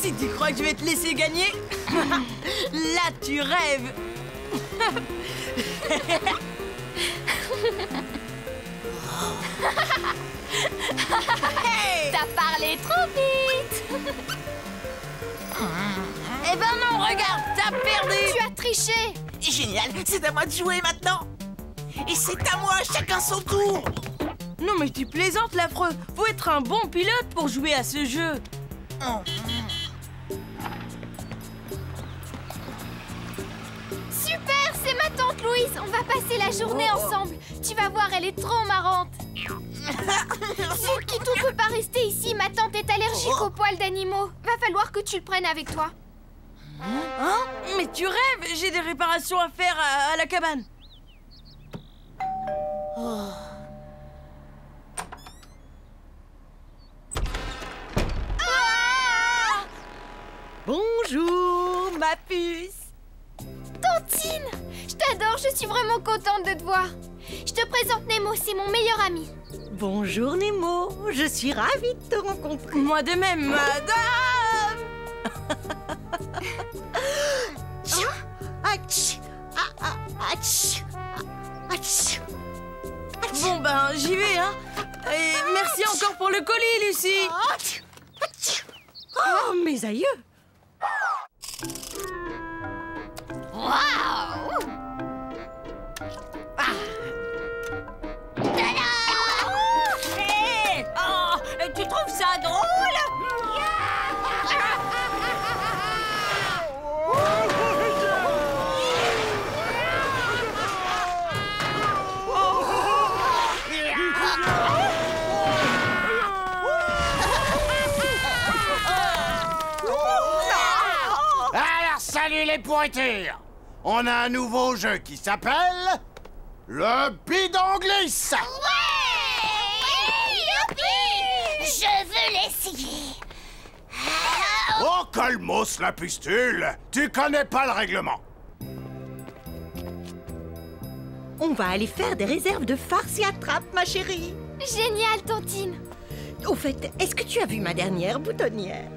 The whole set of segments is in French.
Si tu crois que je vais te laisser gagner, là tu rêves. Hey, t'as parlé trop vite. Eh ben non, regarde, t'as perdu. Tu as triché. Génial, c'est à moi de jouer maintenant. Et c'est à moi, chacun son tour. Non mais tu plaisantes, l'affreux. Faut être un bon pilote pour jouer à ce jeu. Super, c'est ma tante Louise. On va passer la journée ensemble. Tu vas voir, elle est trop marrante. Kitou peut pas rester ici. Ma tante est allergique aux poils d'animaux. Va falloir que tu le prennes avec toi. Hein? Mais tu rêves, j'ai des réparations à faire à la cabane. Bonjour, ma puce. Tantine, je t'adore, je suis vraiment contente de te voir. Je te présente Nemo, c'est mon meilleur ami. Bonjour Nemo, je suis ravie de te rencontrer. Moi de même, madame. Bon ben, j'y vais, hein. Et merci encore pour le colis, Lucie. Oh, mes aïeux. Waouh! Hey, oh, tu trouves ça drôle? Alors, salut les pourritures! On a un nouveau jeu qui s'appelle... le bidon glisse! Youpi! Je veux l'essayer. Oh, calmos la pustule! Tu connais pas le règlement! On va aller faire des réserves de farce et attrape, ma chérie. Génial, Tantine. Au fait, est-ce que tu as vu ma dernière boutonnière?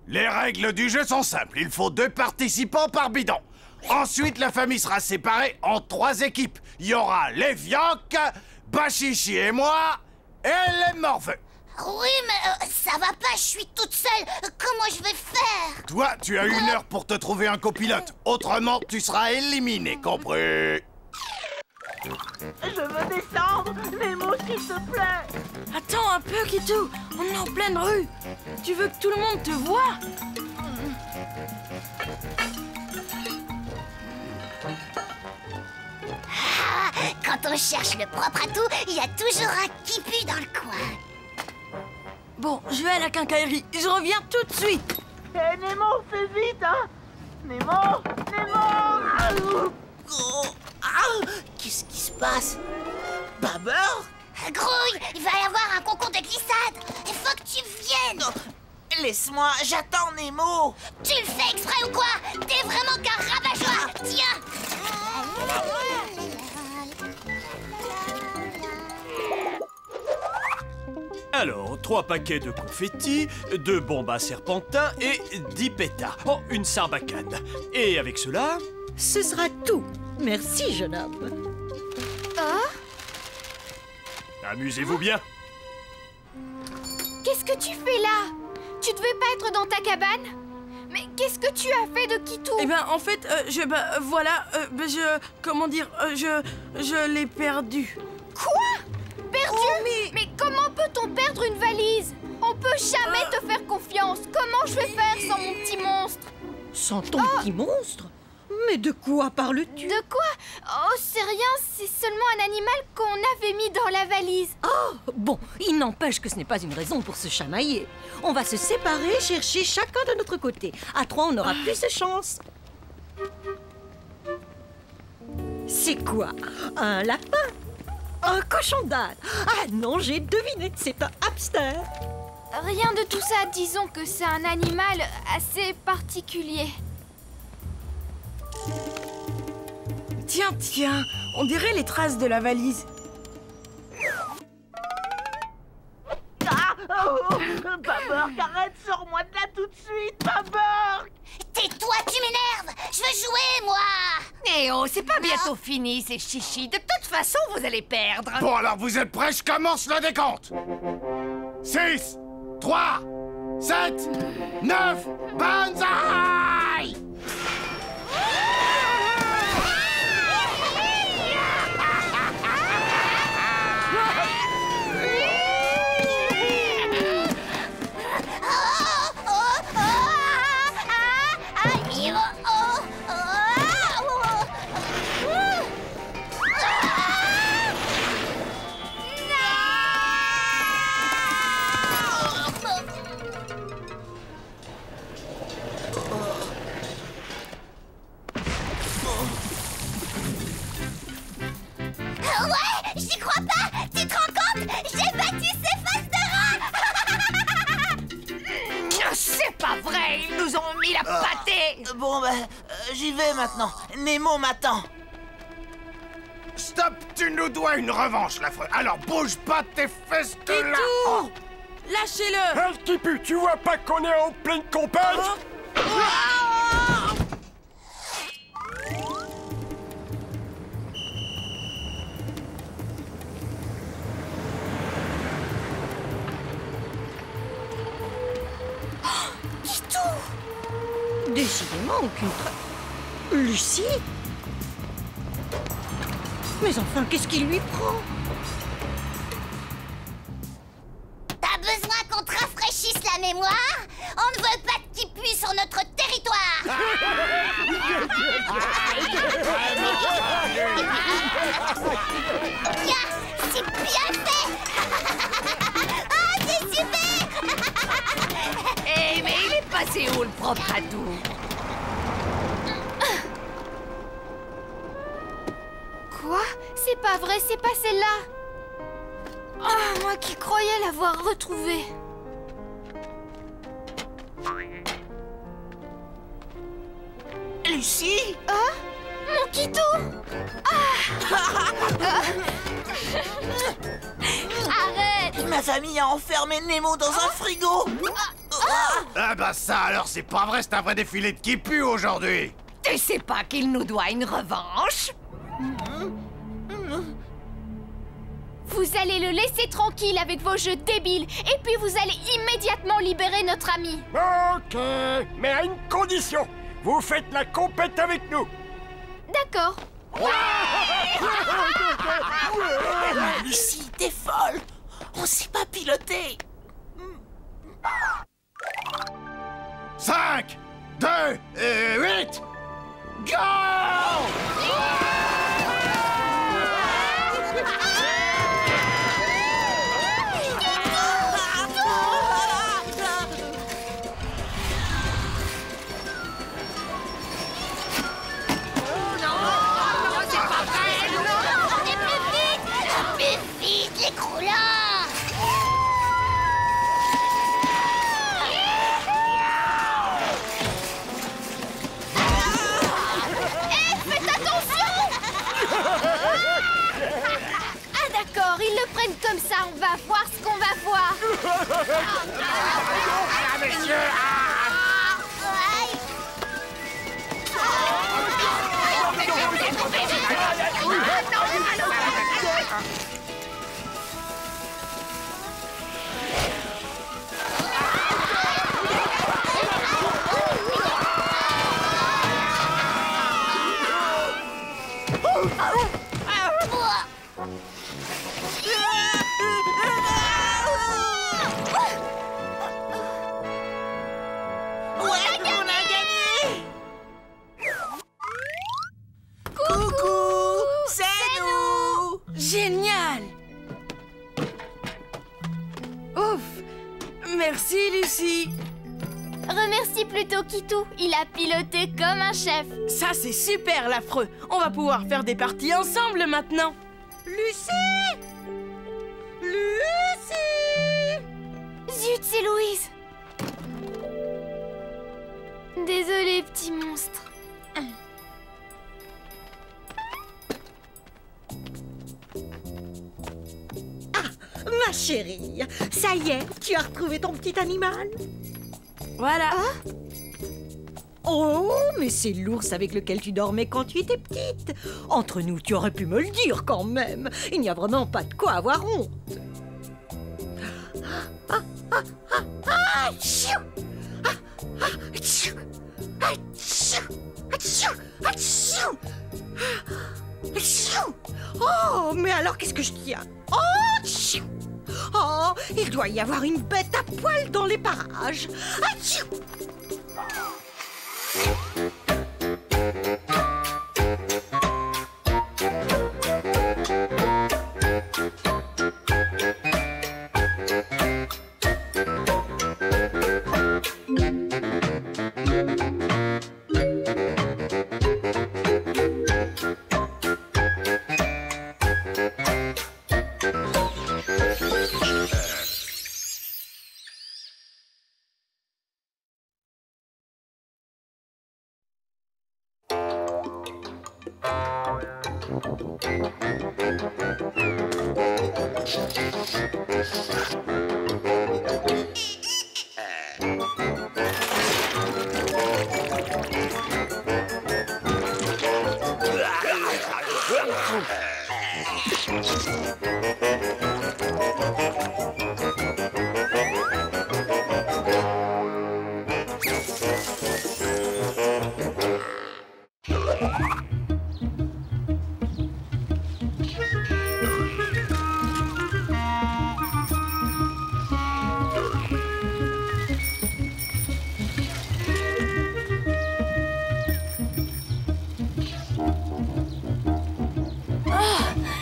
Les règles du jeu sont simples. Il faut 2 participants par bidon. Ensuite, la famille sera séparée en 3 équipes. Il y aura les Vioques, Bachichi et moi, et les Morveux. Oui, mais ça va pas, je suis toute seule. Comment je vais faire? Toi, tu as 1 heure pour te trouver un copilote. Autrement, tu seras éliminé, compris? Je veux descendre, Nemo, s'il te plaît. Attends un peu, Kitou. On est en pleine rue. Tu veux que tout le monde te voie? Quand on cherche le propre à tout, il y a toujours un qui pue dans le coin. Bon, je vais à la quincaillerie. Je reviens tout de suite. Hé, Nemo, fais vite, hein. Nemo, Nemo. Qu'est-ce qui se passe? Babeur? Grouille, il va y avoir un concours de glissade. Il faut que tu viennes. Laisse-moi, j'attends Nemo. Tu le fais exprès ou quoi? T'es vraiment qu'un rabat-joie. Tiens. Alors, 3 paquets de confettis, 2 bombes à serpentin et 10 pétards. Oh, une sarbacane. Et avec cela... Ce sera tout. Merci, jeune homme. Amusez-vous bien. Qu'est-ce que tu fais là? Tu devais pas être dans ta cabane? Mais qu'est-ce que tu as fait de Kitou? Eh ben, en fait, comment dire, je l'ai perdu. Quoi? Perdu? Mais comment peut-on perdre une valise? On peut jamais te faire confiance. Comment je vais faire sans mon petit monstre? Sans ton petit monstre? Mais de quoi parles-tu? De quoi? Oh, c'est rien, c'est seulement un animal qu'on avait mis dans la valise. Oh, bon, il n'empêche que ce n'est pas une raison pour se chamailler. On va se séparer, chercher chacun de notre côté. À 3, on aura plus de chance. C'est quoi? Un lapin? Un cochon d'âne? Ah non, j'ai deviné, c'est un hamster. Rien de tout ça, disons que c'est un animal assez particulier. Tiens, on dirait les traces de la valise. Baburk, arrête, sors-moi de là tout de suite, Baburk! Tais-toi, tu m'énerves! Je veux jouer, moi! Eh oh, c'est pas bientôt fini, ces chichis. De toute façon, vous allez perdre. Bon, alors vous êtes prêts? Je commence le décompte. 6, 3, 7, 9, banzai! J'y crois pas! Tu te rends compte? J'ai battu ces faces de rat! C'est pas vrai, ils nous ont mis la pâtée. Bon, j'y vais maintenant. Nemo m'attend. Stop, tu nous dois une revanche, l'affreux. Alors bouge pas tes fesses de là. Kitou! Lâchez-le! Hein, Kipu, tu vois pas qu'on est en pleine compète? Décidément, aucune trace. Lucie? Mais enfin, qu'est-ce qui lui prend? T'as besoin qu'on te rafraîchisse la mémoire? On ne veut pas de qui pue sur notre territoire! Tiens, c'est bien fait! Ah, c'est super! Eh, mais il est passé où le propre atout? Quoi? C'est pas vrai, c'est pas celle-là. Ah, moi qui croyais l'avoir retrouvée. Lucie? Ah, mon Kitou! Arrête! Ma famille a enfermé Nemo dans un frigo! Ah bah ça alors c'est pas vrai, c'est un vrai défilé de qui pue aujourd'hui. Tu sais pas qu'il nous doit une revanche? Vous allez le laisser tranquille avec vos jeux débiles, et puis vous allez immédiatement libérer notre ami. Ok, mais à une condition. Vous faites la compète avec nous. D'accord. Lucie, t'es folle! On sait pas piloter! 5, 2 et 8, go! Plus vite, les croulants! Merci. Remercie plutôt Kitou, il a piloté comme un chef. Ça, c'est super, l'affreux. On va pouvoir faire des parties ensemble maintenant. Lucie! Lucie! Zut, c'est Louise. Désolée, petit monstre. Ma chérie, ça y est, tu as retrouvé ton petit animal? Voilà. Oh, mais c'est l'ours avec lequel tu dormais quand tu étais petite. Entre nous, tu aurais pu me le dire quand même. Il n'y a vraiment pas de quoi avoir honte. Oh, mais alors qu'est-ce que je tiens? Oh, il doit y avoir une bête à poil dans les parages.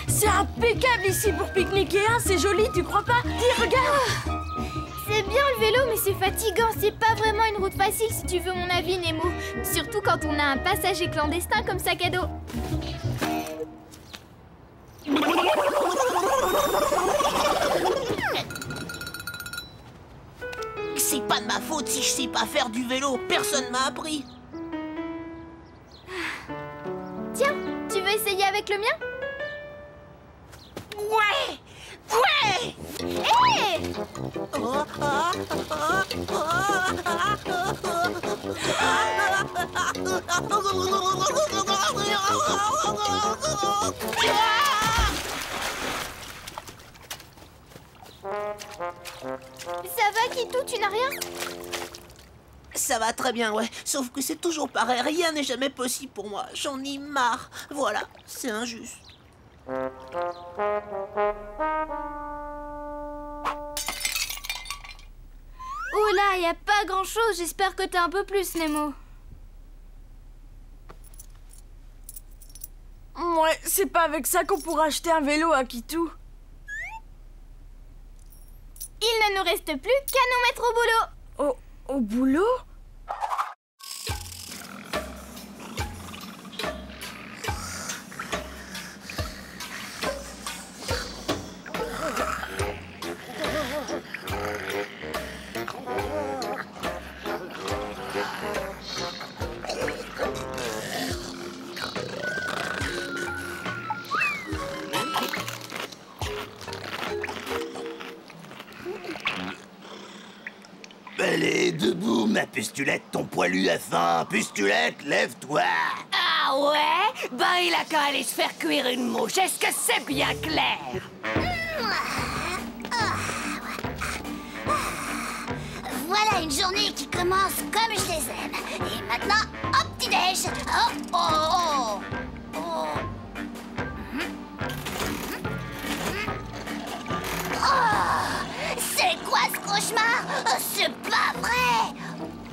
C'est impeccable ici pour pique-niquer, hein. C'est joli, tu crois pas? Dis, regarde. C'est bien le vélo, mais c'est fatigant. C'est pas vraiment une route facile si tu veux mon avis, Nemo. Surtout quand on a un passager clandestin comme sac à dos. C'est pas de ma faute si je sais pas faire du vélo. Personne m'a appris. Tiens, tu veux essayer avec le mien? Ouais! Ouais! Hé! Ça va, Kitou, tu n'as rien? Ça va très bien, ouais. Sauf que c'est toujours pareil. Rien n'est jamais possible pour moi. J'en ai marre. Voilà, c'est injuste. Oula, y a pas grand-chose. J'espère que t'as un peu plus, Nemo. Ouais, c'est pas avec ça qu'on pourra acheter un vélo à Kitou. Il ne nous reste plus qu'à nous mettre au boulot. Au boulot? Allez, debout, ma pustulette, ton poilu a faim. Pustulette, lève-toi. Ah ouais? Ben il a qu'à aller se faire cuire une mouche, est-ce que c'est bien clair? Voilà une journée qui commence comme je les aime. Et maintenant, au petit-déj. Oh, oh, oh, oh. Oh, c'est quoi ce cauchemar? C'est pas vrai!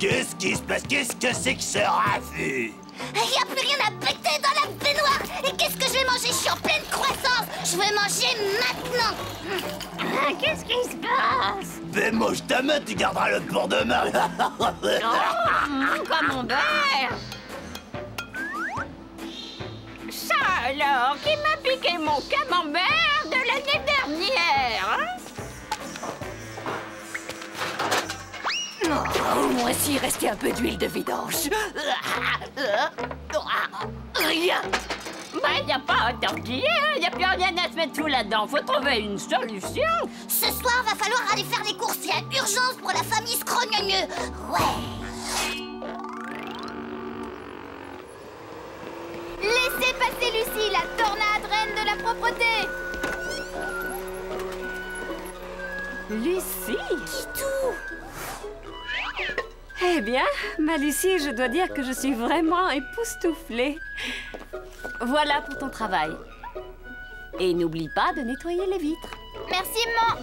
Qu'est-ce qui se passe? Qu'est-ce que c'est que ce raffut? Il n'y a plus rien à péter dans la baignoire. Et qu'est-ce que je vais manger? Je suis en pleine croissance. Je vais manger maintenant. Qu'est-ce qui se passe? Ben mange ta main, tu garderas le pour demain. Camembert! Ça alors, qui m'a piqué mon camembert de l'année dernière, hein? Oh, moi aussi, restait un peu d'huile de vidange. Rien. Il n'y a pas à tortiller, il n'y a plus rien à se mettre sous là-dedans. Faut trouver une solution. Ce soir, va falloir aller faire les courses. Il y a urgence pour la famille Scrogneux. Ouais. Laissez passer Lucie, la tornade reine de la propreté. Lucie? Kitou. Eh bien, ma Lucie, je dois dire que je suis vraiment époustouflée. Voilà pour ton travail. Et n'oublie pas de nettoyer les vitres. Merci, maman.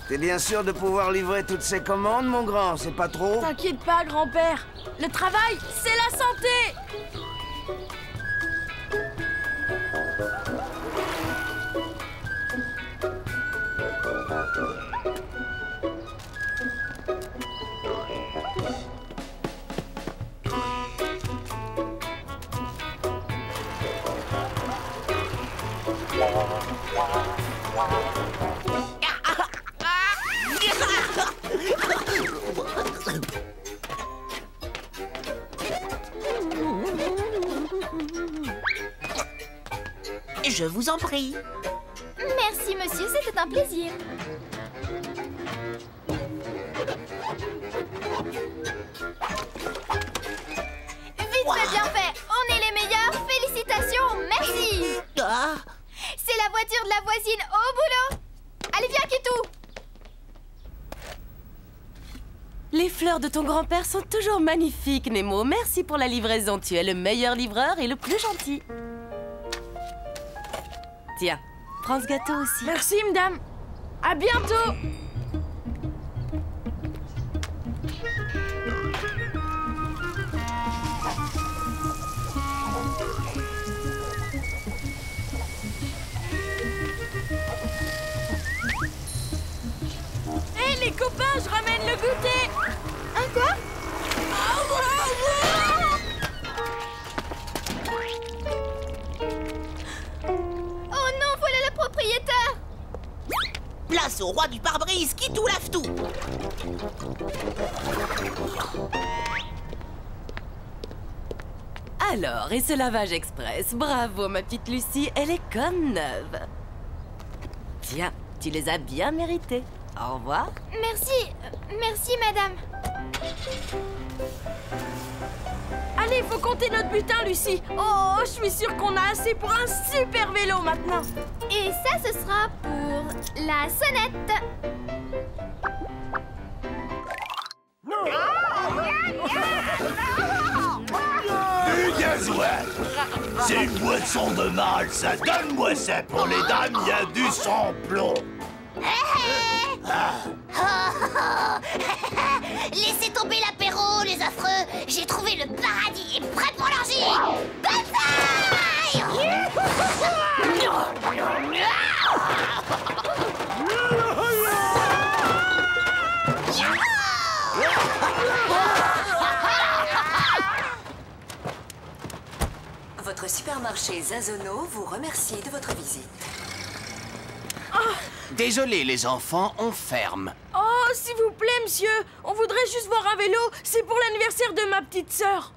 T'es bien sûr de pouvoir livrer toutes ces commandes, mon grand? C'est pas trop? T'inquiète pas, grand-père. Le travail, c'est la santé. Je vous en prie. Merci, monsieur, c'était un plaisir. Vite fait, bien fait. On est les meilleurs. Félicitations, merci. Ah, C'est la voiture de la voisine au boulot. Allez, viens, Kitou. Les fleurs de ton grand-père sont toujours magnifiques, Nemo. Merci pour la livraison. Tu es le meilleur livreur et le plus gentil. Tiens, prends ce gâteau aussi. Merci, madame. À bientôt. Hé, les copains, je ramène le goûter. Un quoi? Oh non, voilà le propriétaire. place au roi du pare-brise qui tout lave tout. Alors, et ce lavage express? Bravo, ma petite Lucie, elle est comme neuve. Tiens, tu les as bien mérités. Au revoir. Merci. Merci, madame. Allez, faut compter notre butin, Lucie. Oh, je suis sûre qu'on a assez pour un super vélo maintenant. Et ça, ce sera pour la sonnette. Du gasoil. C'est une boisson de mâle, ça. Donne-moi ça. Pour les dames, il y a du sans-plomb. Laissez tomber l'apéro, les affreux. J'ai trouvé le paradis et prêt pour l'orgie. Bataille! Votre supermarché Zazono vous remercie de votre visite. Désolé, les enfants, on ferme. Oh, s'il vous plaît, monsieur. On voudrait juste voir un vélo. C'est pour l'anniversaire de ma petite sœur.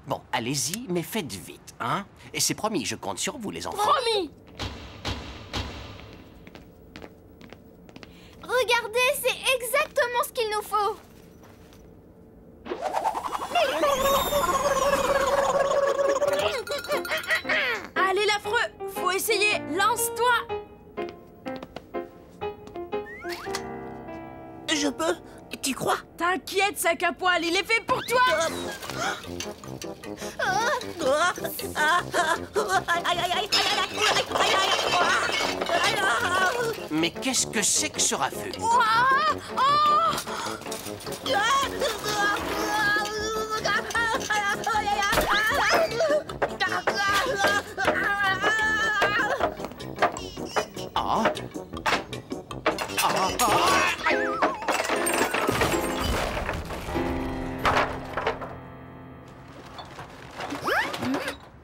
Bon, allez-y, mais faites vite, hein? Et c'est promis, je compte sur vous, les enfants. Promis. Regardez, c'est exactement ce qu'il nous faut. Allez, l'affreux. Faut essayer. Lance-toi. Je peux? Tu crois? T'inquiète, sac à poil, il est fait pour toi. Mais qu'est-ce que c'est que ce raffut?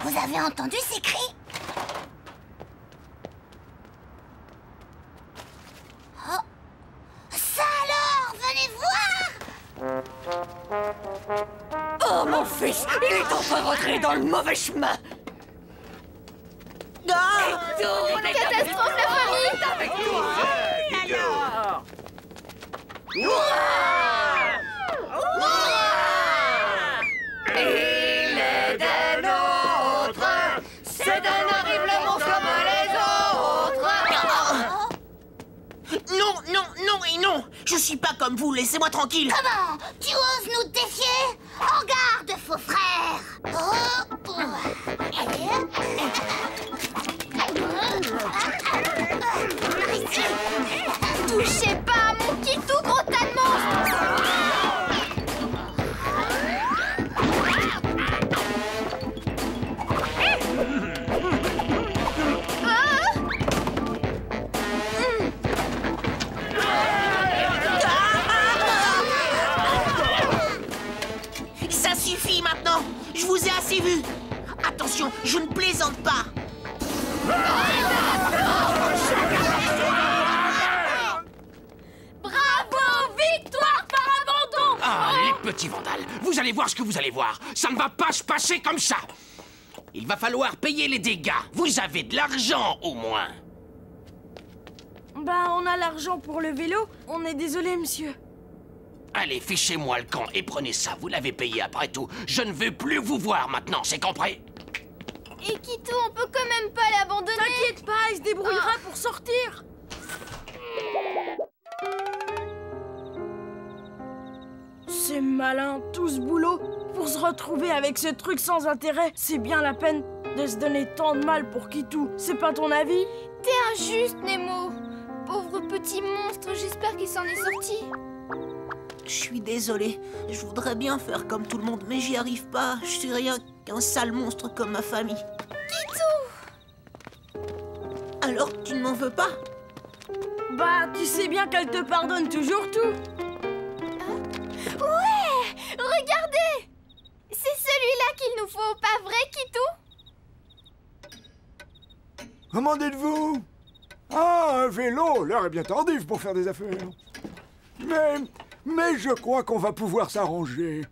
Vous avez entendu ces cris? Oh. Ça alors, venez voir! Oh, mon fils, il est enfin rentré dans le mauvais chemin. Catastrophe, la famille! Avec nous. Alors. Il est des nôtres. C'est un horrible monstre comme les autres. Non, non, non et non! Je suis pas comme vous, laissez-moi tranquille! Comment? Tu oses nous défier? En garde, faux frère! Touchez pas à mon Kitou, gros tas de monstres! Ça suffit maintenant! Je vous ai assez vu! Attention, je ne plaisante pas! Bravo, victoire par abandon. Ah, les petits vandales, vous allez voir ce que vous allez voir. Ça ne va pas se passer comme ça. Il va falloir payer les dégâts. Vous avez de l'argent, au moins. Bah, on a l'argent pour le vélo. On est désolé, monsieur. Allez, fichez-moi le camp et prenez ça. Vous l'avez payé après tout. Je ne veux plus vous voir maintenant, c'est compris? Et Kitou, on peut quand même pas l'abandonner. T'inquiète pas, il se débrouillera pour sortir. C'est malin, tout ce boulot. Pour se retrouver avec ce truc sans intérêt, c'est bien la peine de se donner tant de mal pour Kitou. C'est pas ton avis? T'es injuste, Nemo. Pauvre petit monstre, j'espère qu'il s'en est sorti. Je suis désolé. Je voudrais bien faire comme tout le monde, mais j'y arrive pas. Je suis rien qu'un sale monstre comme ma famille. Kitou! Alors, tu ne m'en veux pas? Bah, tu sais bien qu'elle te pardonne toujours tout. Ouais! Regardez! C'est celui-là qu'il nous faut, pas vrai, Kitou? Comment dites-vous? Ah, un vélo! L'heure est bien tardive pour faire des affaires. Mais je crois qu'on va pouvoir s'arranger.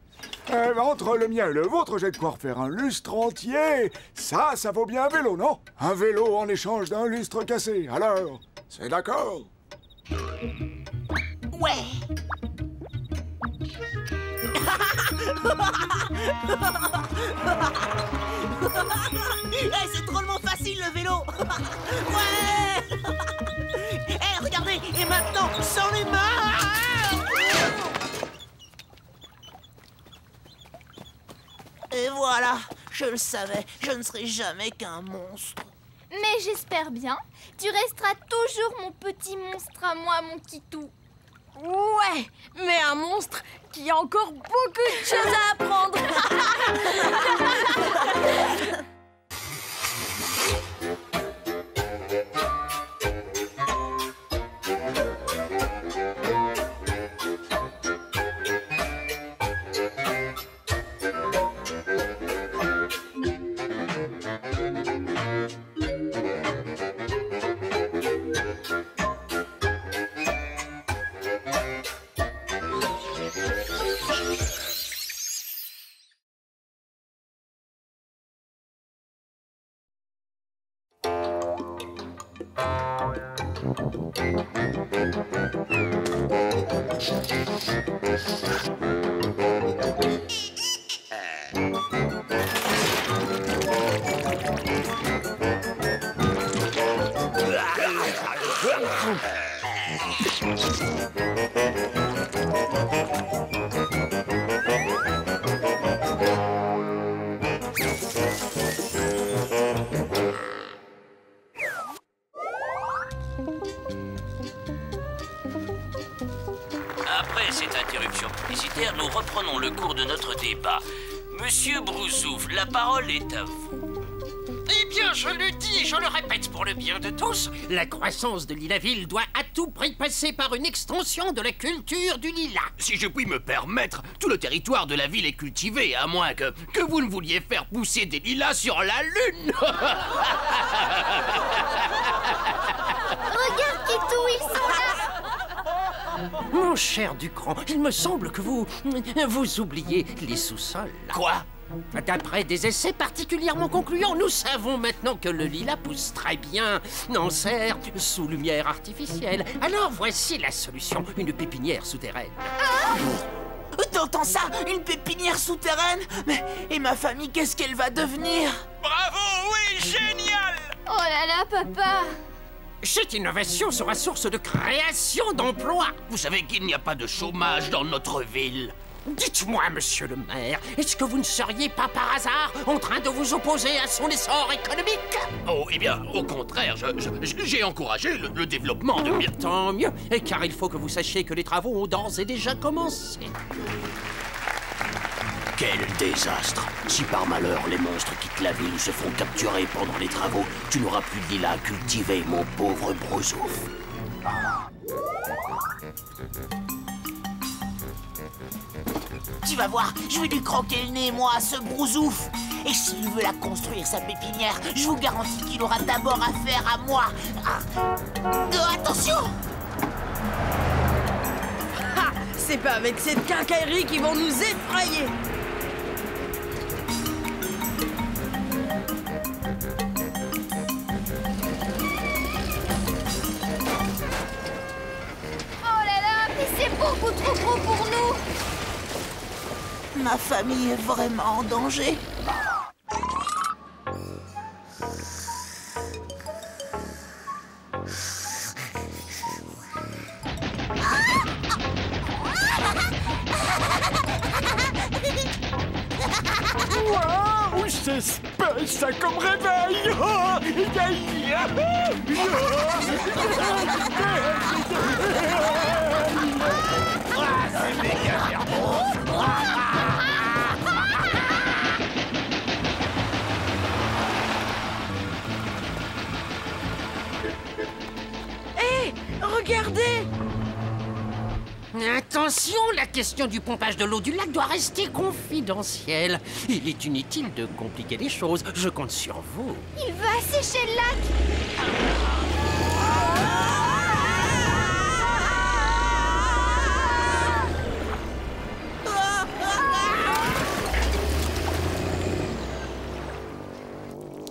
Entre le mien et le vôtre, j'ai de quoi refaire un lustre entier. Ça vaut bien un vélo, non? Un vélo en échange d'un lustre cassé. Alors, c'est d'accord? Ouais. C'est drôlement facile le vélo. Ouais. Regardez. Et maintenant, sans les mains. Et voilà, je le savais, je ne serai jamais qu'un monstre. Mais j'espère bien. Tu resteras toujours mon petit monstre à moi, mon Kitou. Ouais, mais un monstre qui a encore beaucoup de choses à apprendre. interruption publicitaire, nous reprenons le cours de notre débat. Monsieur Brousouf, la parole est à vous. Eh bien, je le dis et je le répète pour le bien de tous, la croissance de Lilaville doit à tout prix passer par une extension de la culture du lilas. Si je puis me permettre, tout le territoire de la ville est cultivé, à moins que vous ne vouliez faire pousser des lilas sur la Lune. Regarde, Kitou, ils sont là. Mon cher Ducran, il me semble que vous oubliez les sous-sols. Quoi? D'après des essais particulièrement concluants, nous savons maintenant que le lilas pousse très bien en serre, sous lumière artificielle. Alors voici la solution, une pépinière souterraine. T'entends ça? Une pépinière souterraine? Mais et ma famille, qu'est-ce qu'elle va devenir? Bravo, oui, génial! Oh là là, papa! Cette innovation sera source de création d'emplois. Vous savez qu'il n'y a pas de chômage dans notre ville. Dites-moi, monsieur le maire, est-ce que vous ne seriez pas par hasard en train de vous opposer à son essor économique? Oh, eh bien, au contraire, j'ai encouragé le développement de... Tant mieux, car il faut que vous sachiez que les travaux ont d'ores et déjà commencé. Quel désastre! Si par malheur les monstres quittent la ville ou se font capturer pendant les travaux, tu n'auras plus de lilas à cultiver, mon pauvre Brousouf. Tu vas voir, je vais lui croquer le nez, moi, à ce Brousouf. Et s'il veut la construire, sa pépinière, je vous garantis qu'il aura d'abord affaire à moi. Attention! Ah, c'est pas avec cette quincaillerie qu'ils vont nous effrayer. Oh là là, mais c'est beaucoup trop gros pour nous. Ma famille est vraiment en danger. Waouh, c'est spécial ça comme réveil. C'est méga verbaux. Hé, regardez! Attention, la question du pompage de l'eau du lac doit rester confidentielle. Il est inutile de compliquer les choses. Je compte sur vous. Il va assécher le lac.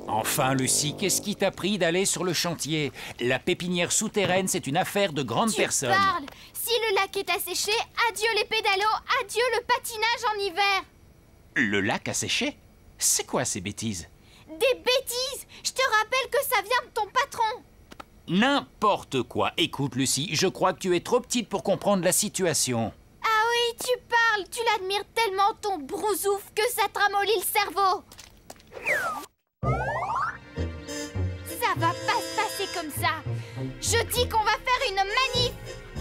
Enfin, Lucie, qu'est-ce qui t'a pris d'aller sur le chantier? La pépinière souterraine, c'est une affaire de grandes personnes. Tu parles. Si le lac est asséché, adieu les pédalos, adieu le patinage en hiver. Le lac a séché? C'est quoi ces bêtises? Des bêtises! Je te rappelle que ça vient de ton patron. N'importe quoi. Écoute, Lucie, je crois que tu es trop petite pour comprendre la situation. Ah oui, tu parles. Tu l'admires tellement, ton Brousouf, que ça te ramollit le cerveau. Ça va pas se passer comme ça. Je dis qu'on va faire une manif.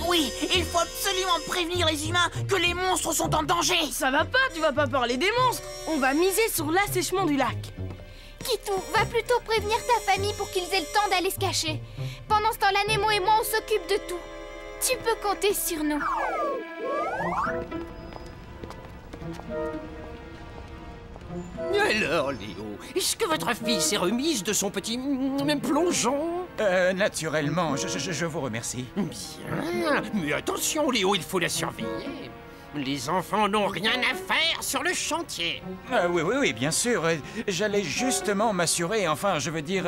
Oui, il faut absolument prévenir les humains que les monstres sont en danger. Ça va pas, tu vas pas parler des monstres. On va miser sur l'assèchement du lac. Kitou, va plutôt prévenir ta famille pour qu'ils aient le temps d'aller se cacher. Pendant ce temps-là, Nemo et moi, on s'occupe de tout. Tu peux compter sur nous. Alors, Léo, est-ce que votre fille s'est remise de son petit plongeon? Naturellement, je vous remercie. Bien, mais attention, Léo, il faut la surveiller. Les enfants n'ont rien à faire sur le chantier. Oui, bien sûr. J'allais justement m'assurer, enfin, je veux dire...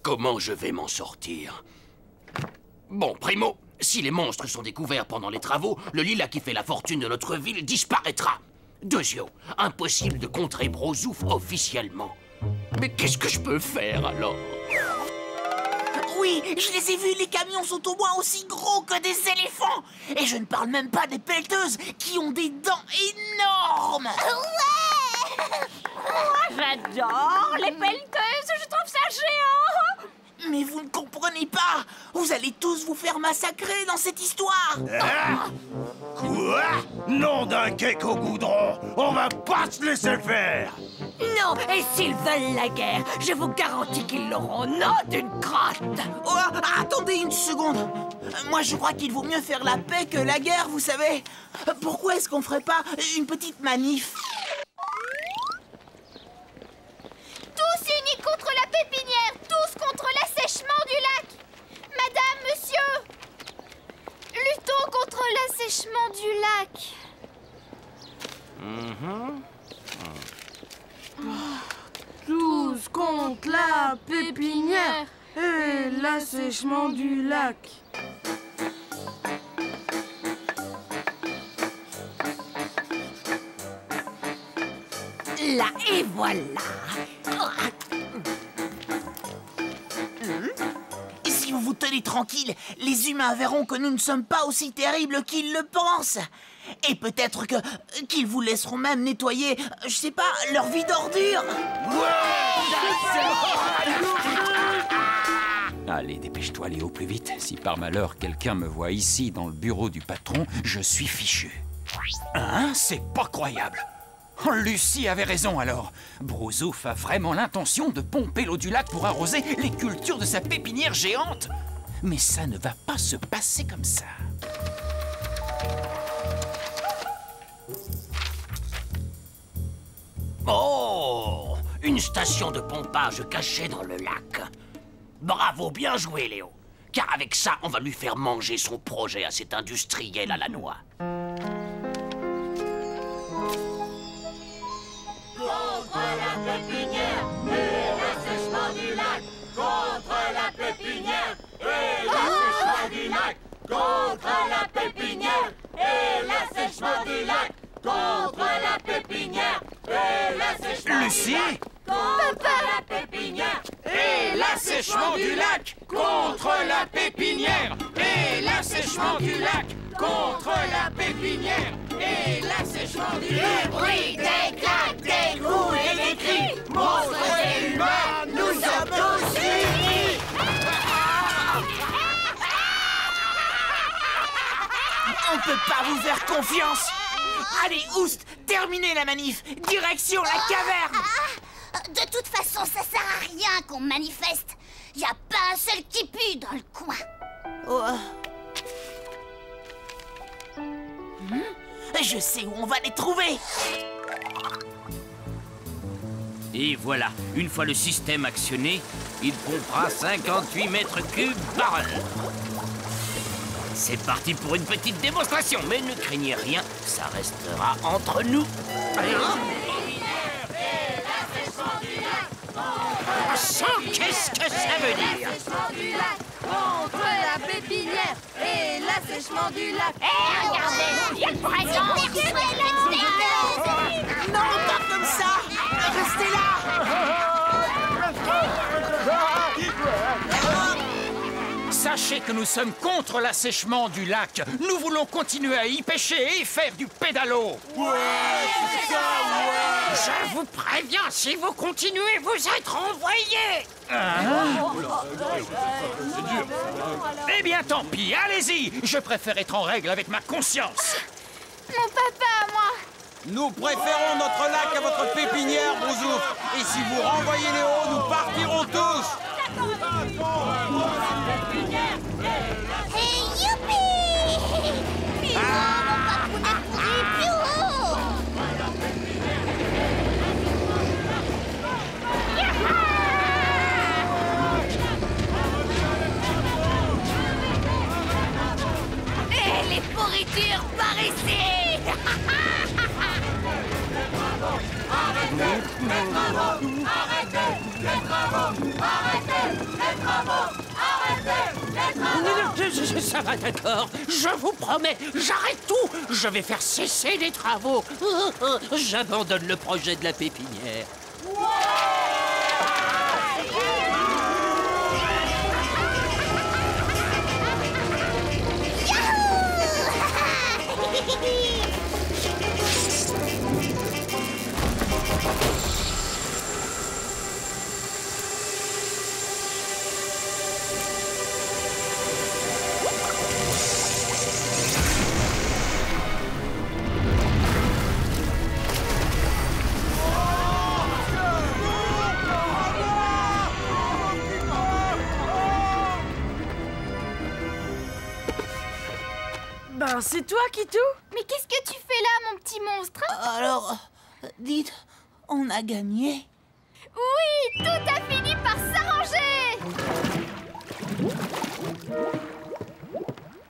Comment je vais m'en sortir? Bon, Primo, si les monstres sont découverts pendant les travaux, le lilas qui fait la fortune de notre ville disparaîtra. Deuxio, impossible de contrer Brousouf officiellement. Mais qu'est-ce que je peux faire alors? Oui, je les ai vus, les camions sont au moins aussi gros que des éléphants. Et je ne parle même pas des pelleteuses qui ont des dents énormes. Ouais. J'adore les pelleteuses, je trouve ça géant. Mais vous ne comprenez pas. Vous allez tous vous faire massacrer dans cette histoire. Hein? Quoi? Nom d'un cake au goudron. On va pas se laisser faire. Non, et s'ils veulent la guerre, je vous garantis qu'ils l'auront, non d'une crotte. Oh, attendez une seconde. Moi, je crois qu'il vaut mieux faire la paix que la guerre, vous savez. Pourquoi est-ce qu'on ferait pas une petite manif? Tous unis contre la pépinière, tous contre l'assèchement du lac. Madame, monsieur, luttons contre l'assèchement du lac. Tous contre la pépinière et l'assèchement du lac. Là et voilà. Si vous vous tenez tranquille, les humains verront que nous ne sommes pas aussi terribles qu'ils le pensent. Et peut-être qu'ils vous laisseront même nettoyer, je sais pas, leur vie d'ordure. Allez, dépêche-toi, Léo, plus vite. Si par malheur quelqu'un me voit ici, dans le bureau du patron, je suis fichu. Hein? C'est pas croyable. Oh, Lucie avait raison alors. Brousouf a vraiment l'intention de pomper l'eau du lac pour arroser les cultures de sa pépinière géante. Mais ça ne va pas se passer comme ça. Oh! Une station de pompage cachée dans le lac. Bravo, bien joué, Léo. Car avec ça, on va lui faire manger son projet à cet industriel à la noix. Contre la pépinière et l'assèchement du lac. Contre la pépinière et l'assèchement du lac. Contre la pépinière et l'assèchement du lac. Contre la pépinière et l'assèchement Lucie? du lac. Contre la pépinière et l'assèchement du lac. Contre la pépinière et l'assèchement du lac. Contre la pépinière et l'assèchement du lac. Des bruits, des claques, des coups et des cris. Monstres et humains, nous sommes tous unis. On peut pas vous faire confiance. Allez, Oust, terminez la manif. Direction la caverne. De toute façon, ça sert à rien qu'on manifeste. Y a pas un seul qui pue dans le coin. Je sais où on va les trouver. Et voilà, une fois le système actionné, il pompera 58 mètres cubes par heure. C'est parti pour une petite démonstration, mais ne craignez rien, ça restera entre nous. Allez, qu'est-ce que ça veut dire? Contre la pépinière et l'assèchement du lac. Regardez, il y a le présent. Non, pas comme ça. Restez là. Sachez que nous sommes contre l'assèchement du lac. Nous voulons continuer à y pêcher et faire du pédalo. Je vous préviens, si vous continuez, vous êtes renvoyés. Eh bien, tant pis, allez-y. Je préfère être en règle avec ma conscience. Mon papa, moi. Nous préférons notre lac à votre pépinière, Brousouf. Et si vous renvoyez Léo, nous partirons tous. Hey, youpi! Plus haut, mon papounet pourri, plus haut! Et les pourritures par ici. Arrêtez les travaux! Arrêtez les travaux! Arrêtez les travaux! Arrêtez les travaux! Ça va, d'accord. Je vous promets, j'arrête tout. Je vais faire cesser les travaux. J'abandonne le projet de la pépinière. Ah, c'est toi, Kitou? Mais qu'est-ce que tu fais là, mon petit monstre? Alors, dites, on a gagné? Oui, tout a fini par s'arranger!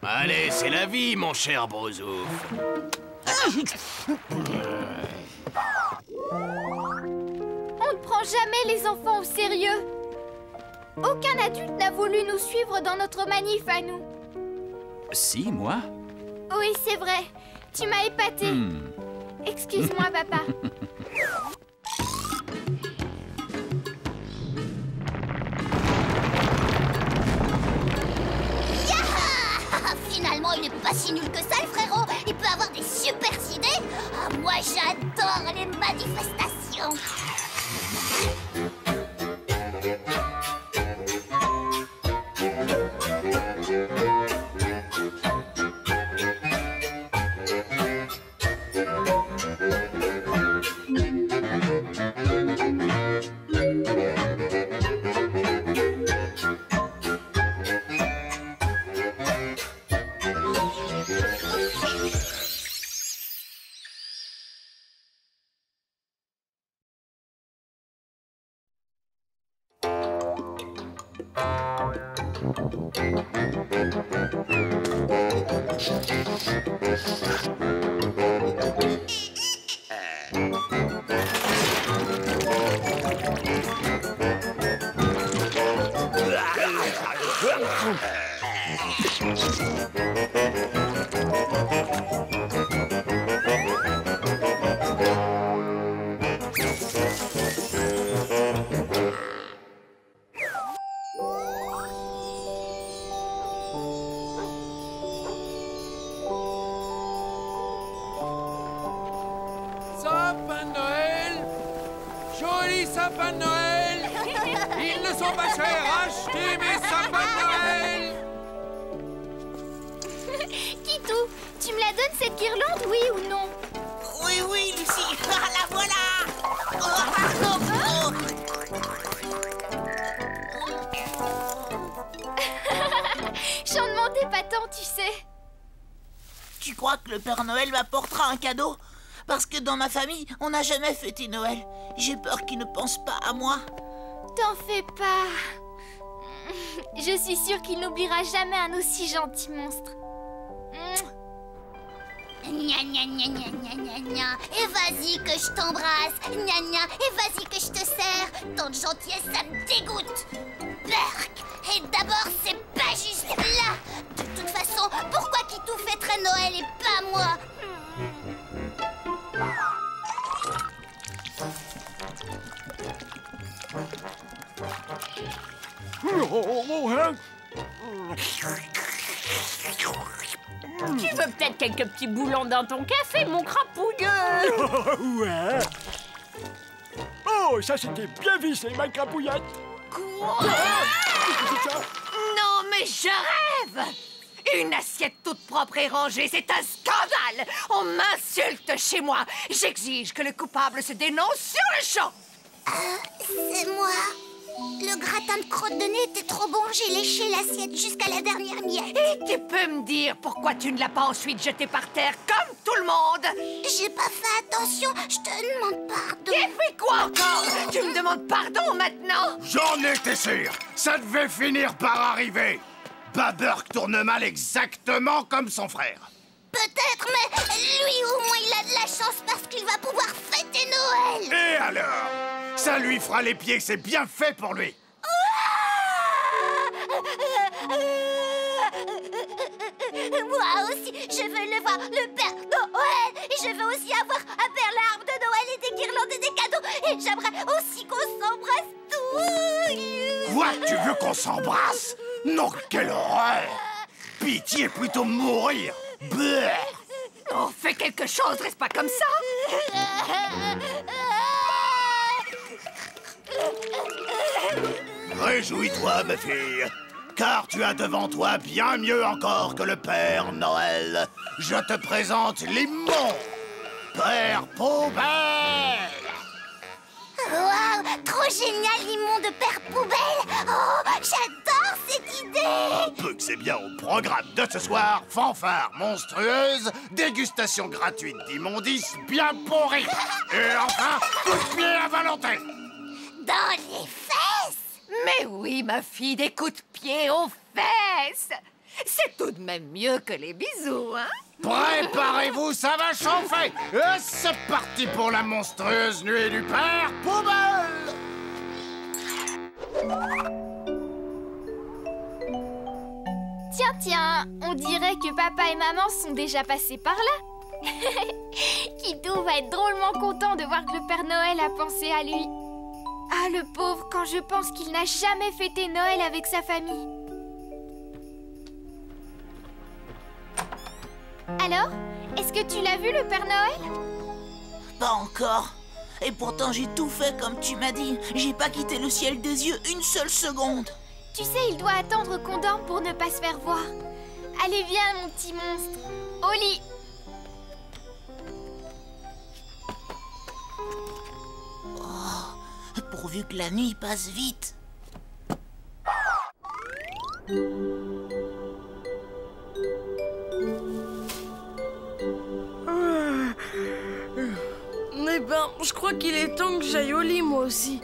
Allez, c'est la vie, mon cher Brosouf. On ne prend jamais les enfants au sérieux. Aucun adulte n'a voulu nous suivre dans notre manif à nous. Si, moi? Oui, c'est vrai. Tu m'as épaté. Excuse-moi, papa. Yaha! Finalement, il n'est pas si nul que ça, le frérot. Il peut avoir des super idées. Ah, moi, j'adore les manifestations. Sapin de Noël! Joli sapin de Noël! Ils ne sont pas chers, achetez mes sapins de Noël! Kitou, tu me la donnes cette guirlande, oui ou non? Oui, oui, Lucie! Ah, la voilà! Oh, J'en demandais pas tant, tu sais. Tu crois que le Père Noël m'apportera un cadeau? Parce que dans ma famille, on n'a jamais fêté Noël. J'ai peur qu'il ne pense pas à moi. T'en fais pas. Je suis sûre qu'il n'oubliera jamais un aussi gentil monstre. Gna gna gna gna gna gna gna. Et vas-y que je t'embrasse. Gna gna. Et vas-y que je te serre. Tant de gentillesse, ça me dégoûte. Berk. Et d'abord, c'est pas juste là. De toute façon, pourquoi Kitou fêterait Noël et pas moi? Tu veux peut-être quelques petits boulons dans ton café, mon crapouilleux? Ouais. Oh, ça c'était bien vissé, ma crapouillette. Quoi? C'est ça? Non, mais je rêve! Une assiette toute propre et rangée, c'est un scandale! On m'insulte chez moi! J'exige que le coupable se dénonce sur le champ! C'est moi. Le gratin de crotte de nez était trop bon, j'ai léché l'assiette jusqu'à la dernière miette. Et tu peux me dire pourquoi tu ne l'as pas ensuite jeté par terre comme tout le monde? J'ai pas fait attention, je te demande pardon. Et puis quoi encore? Tu me demandes pardon maintenant? J'en étais sûr. Ça devait finir par arriver. Baburk tourne mal exactement comme son frère. Peut-être, mais lui au moins il a de la chance parce qu'il va pouvoir fêter Noël. Et alors? Ça lui fera les pieds, c'est bien fait pour lui. Moi aussi, je veux le voir, le Père Noël. Et je veux aussi avoir un père l'arbre de Noël et des guirlandes et des cadeaux. Et j'aimerais aussi qu'on s'embrasse tous. Quoi? Tu veux qu'on s'embrasse? Non, quelle horreur! Pitié, plutôt mourir. Bleh. Oh, fais quelque chose, reste pas comme ça! Réjouis-toi, ma fille, car tu as devant toi bien mieux encore que le Père Noël. Je te présente l'immonde Père Poubelle. Waouh, trop génial l'immonde père poubelle! Oh, j'adore cette idée! Peu que c'est bien au programme de ce soir, fanfare monstrueuse, dégustation gratuite d'immondices bien pourris. Et enfin, coup de pied à volonté. Dans les fesses? Mais oui, ma fille, des coups de pied aux fesses! C'est tout de même mieux que les bisous, hein? Préparez-vous, ça va chauffer. Et c'est parti pour la monstrueuse nuit du père poubelle. Tiens, on dirait que papa et maman sont déjà passés par là. Kidou va être drôlement content de voir que le Père Noël a pensé à lui. Ah, le pauvre, quand je pense qu'il n'a jamais fêté Noël avec sa famille. Alors, est-ce que tu l'as vu, le Père Noël? Pas encore. Et pourtant, j'ai tout fait comme tu m'as dit. J'ai pas quitté le ciel des yeux une seule seconde. Tu sais, il doit attendre qu'on dorme pour ne pas se faire voir. Allez, viens, mon petit monstre. Au lit. Oh, pourvu que la nuit passe vite. Eh ben, je crois qu'il est temps que j'aille au lit, moi aussi.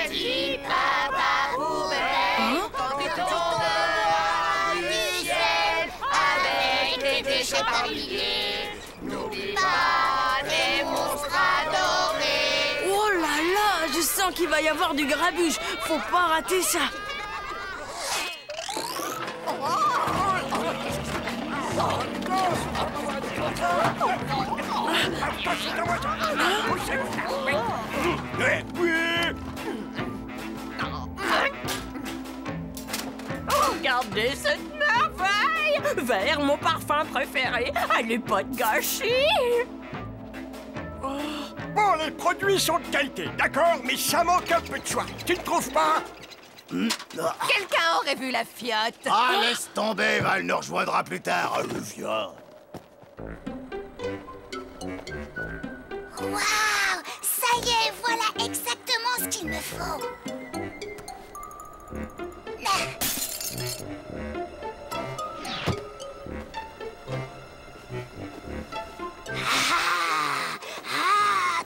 Petit papa poubelle, quand tu tomberas du ciel avec tes déchets par milliers, n'oublie pas tes monstres adorés. Oh là là, je sens qu'il va y avoir du grabuge. Faut pas rater ça. Regardez cette merveille! Vert, mon parfum préféré. Allez pas te gâcher! Bon, les produits sont de qualité, d'accord, mais ça manque un peu de choix. Tu ne trouves pas? Quelqu'un aurait vu la Fiat. Ah, laisse tomber, Val nous rejoindra plus tard. Viens. Waouh! Ça y est, voilà exactement ce qu'il me faut.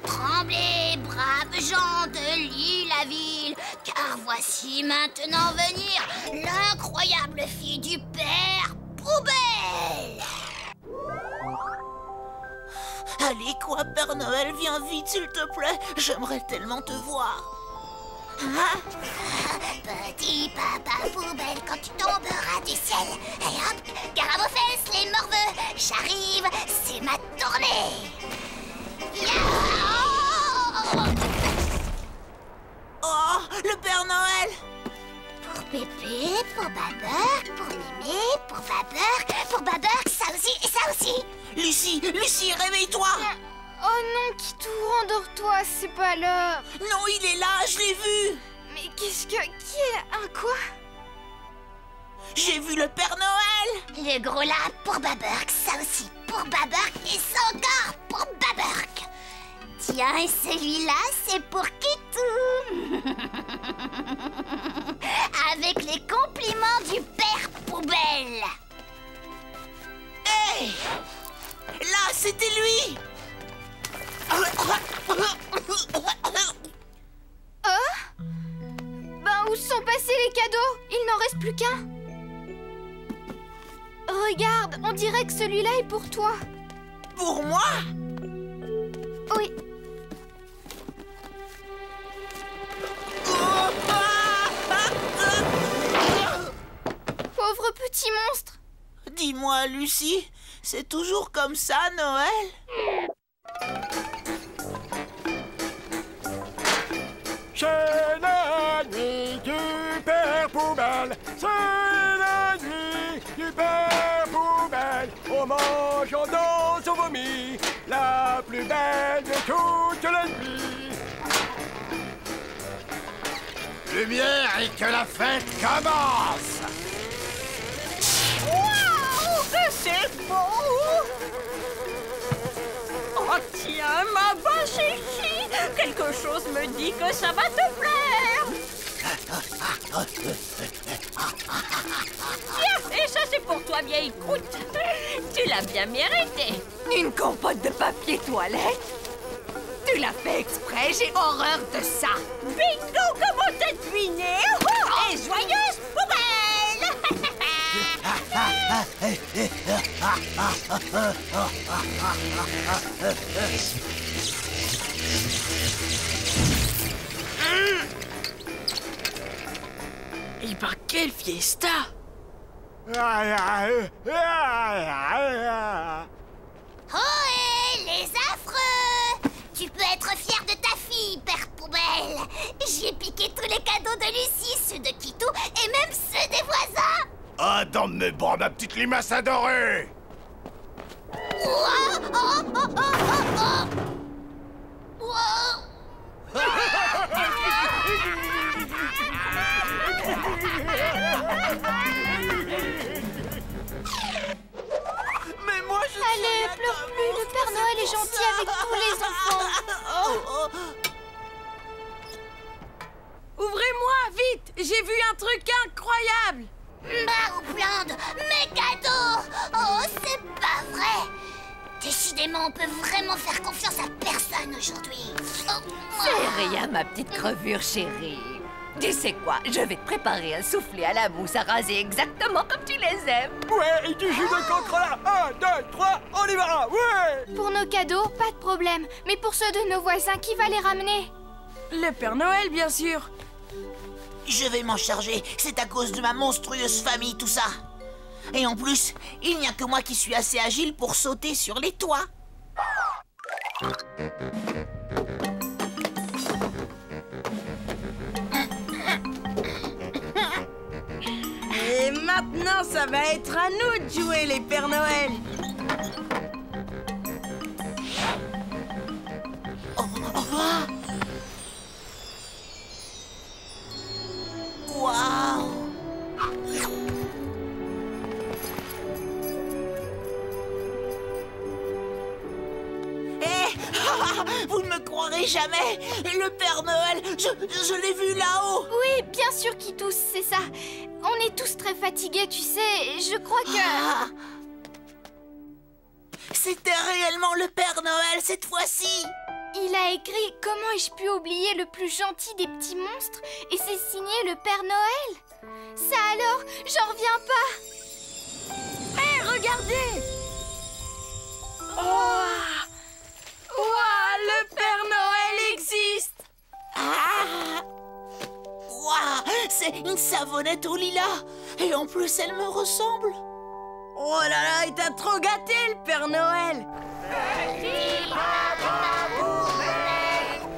Tremblez, braves gens de l'île à ville, car voici maintenant venir l'incroyable fille du père poubelle. Allez, quoi, Père Noël, viens vite, s'il te plaît. J'aimerais tellement te voir. Petit papa poubelle, quand tu tomberas du ciel, et hop, gare à vos fesses, les morveux, j'arrive, c'est ma tournée. Oh, le Père Noël! Pour Pépé, pour Baburk, pour Mémé, pour Baburk, ça aussi et ça aussi. Lucie, réveille-toi! Oh non, Kitou, endors-toi, c'est pas l'heure. Non, il est là, je l'ai vu. Mais qu'est-ce que... Qui est... Un quoi? J'ai vu le Père Noël. Le gros là pour Baburk, ça aussi pour Baburk et ça encore pour Baburk. Tiens, et celui-là, c'est pour Kitou. Avec les compliments du père poubelle. Hé! Là, c'était lui. Ben, où sont passés les cadeaux? Il n'en reste plus qu'un. Regarde, on dirait que celui-là est pour toi. Pour moi? Oui. Pauvre petit monstre. Dis-moi, Lucie, c'est toujours comme ça, Noël? C'est la nuit du Père Poubelle. C'est la nuit du Père Poubelle. On mange, on danse, on vomit. La plus belle de toute la nuit. Lumière et que la fête commence. Waouh, que c'est beau! Oh tiens, ma vache ici! Quelque chose me dit que ça va te plaire. Tiens, et ça c'est pour toi, vieille croûte. Tu l'as bien mérité. Une compote de papier toilette? Tu l'as fait exprès, j'ai horreur de ça. Bingo, comment t'as deviné? Et joyeuse poubelle. Et ben quelle fiesta! Ohé, les affreux! Tu peux être fier de ta fille, père poubelle. J'y ai piqué tous les cadeaux de Lucie, ceux de Kitou et même ceux des voisins. Ah, dans mes bras, ma petite limace adorée! Ouah, oh, oh, oh, oh, oh. Wow. Mais moi je Allez, pleure plus, le Père Noël est gentil avec tous les enfants. Ouvrez-moi, vite! J'ai vu un truc incroyable! Bah ou blinde, mes cadeaux! Oh, c'est pas vrai! Décidément, on peut vraiment faire confiance à personne aujourd'hui. C'est rien, ma petite crevure chérie. Tu sais quoi? Je vais te préparer un soufflé à la mousse à raser exactement comme tu les aimes. Ouais, et du jus de cancre là. 1, 2, 3, on y va. Ouais. Pour nos cadeaux, pas de problème. Mais pour ceux de nos voisins, qui va les ramener? Le Père Noël, bien sûr. Je vais m'en charger, c'est à cause de ma monstrueuse famille tout ça. Et en plus, il n'y a que moi qui suis assez agile pour sauter sur les toits. Et maintenant, ça va être à nous de jouer les Pères Noël. Waouh! Vous ne me croirez jamais! Le Père Noël, je l'ai vu là-haut! Oui, bien sûr, Kitou, c'est ça. On est tous très fatigués, tu sais. Je crois que... C'était réellement le Père Noël cette fois-ci! Il a écrit « Comment ai-je pu oublier le plus gentil des petits monstres ?» et c'est signé le Père Noël. Ça alors, j'en reviens pas. Hé, regardez! Oh! Ouah, le Père Noël existe! Waouh! C'est une savonnette au lilas! Et en plus, elle me ressemble! Oh là là, il t'a trop gâté, le Père Noël!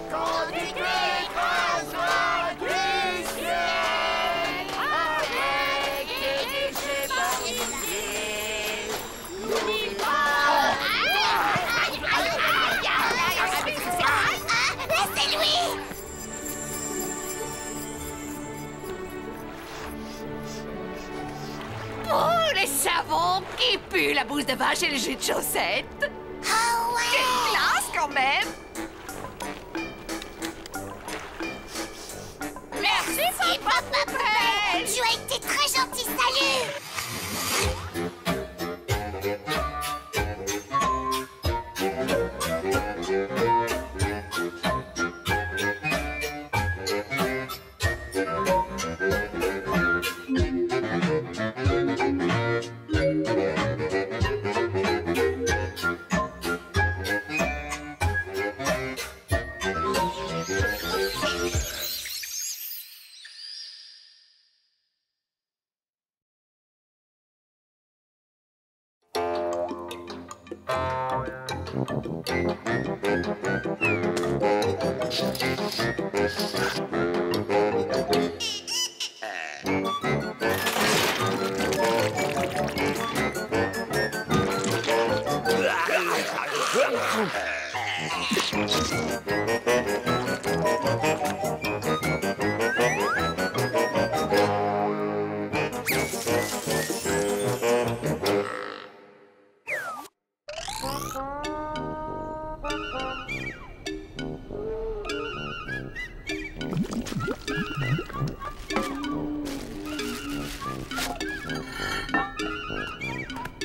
Quand tu t'écraseras du ciel avec tes déchets brisés, n'oublie pas. Laissez-lui! Oh, les savons qui puent la bouse de vache et le jus de chaussette. Ah ouais! Quelle classe quand même! Merci, Papa Poubelle! Tu as été très gentil, salut!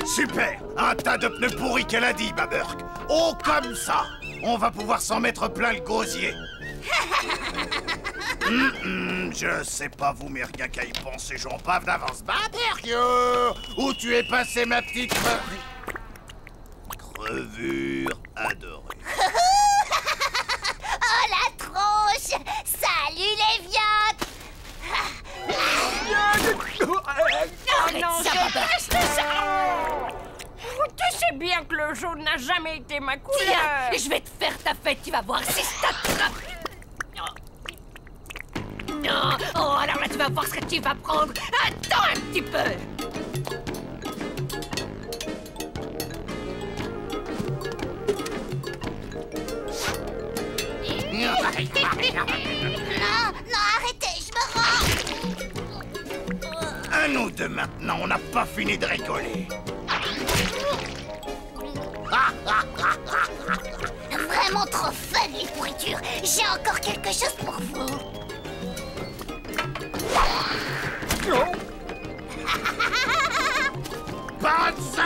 Super! Un tas de pneus pourris qu'elle a dit, Baburk. Oh, comme ça! On va pouvoir s'en mettre plein le gosier. Je sais pas vous, mais rien qu'à y penser, j'en bave d'avance. Baburk! Où tu es passé, ma petite crevure adorée? Oh, la tronche! Salut, les viandes! Non, je déteste ça! Tu sais bien que le jaune n'a jamais été ma couleur. Tiens, je vais te faire ta fête, tu vas voir si je t'attrape. Non, oh, alors là, tu vas voir ce que tu vas prendre. Attends un petit peu. Non, arrêtez, je me rends. À nous deux maintenant, on n'a pas fini de rigoler. Vraiment trop fun, les pourritures. J'ai encore quelque chose pour vous. Pas de ça!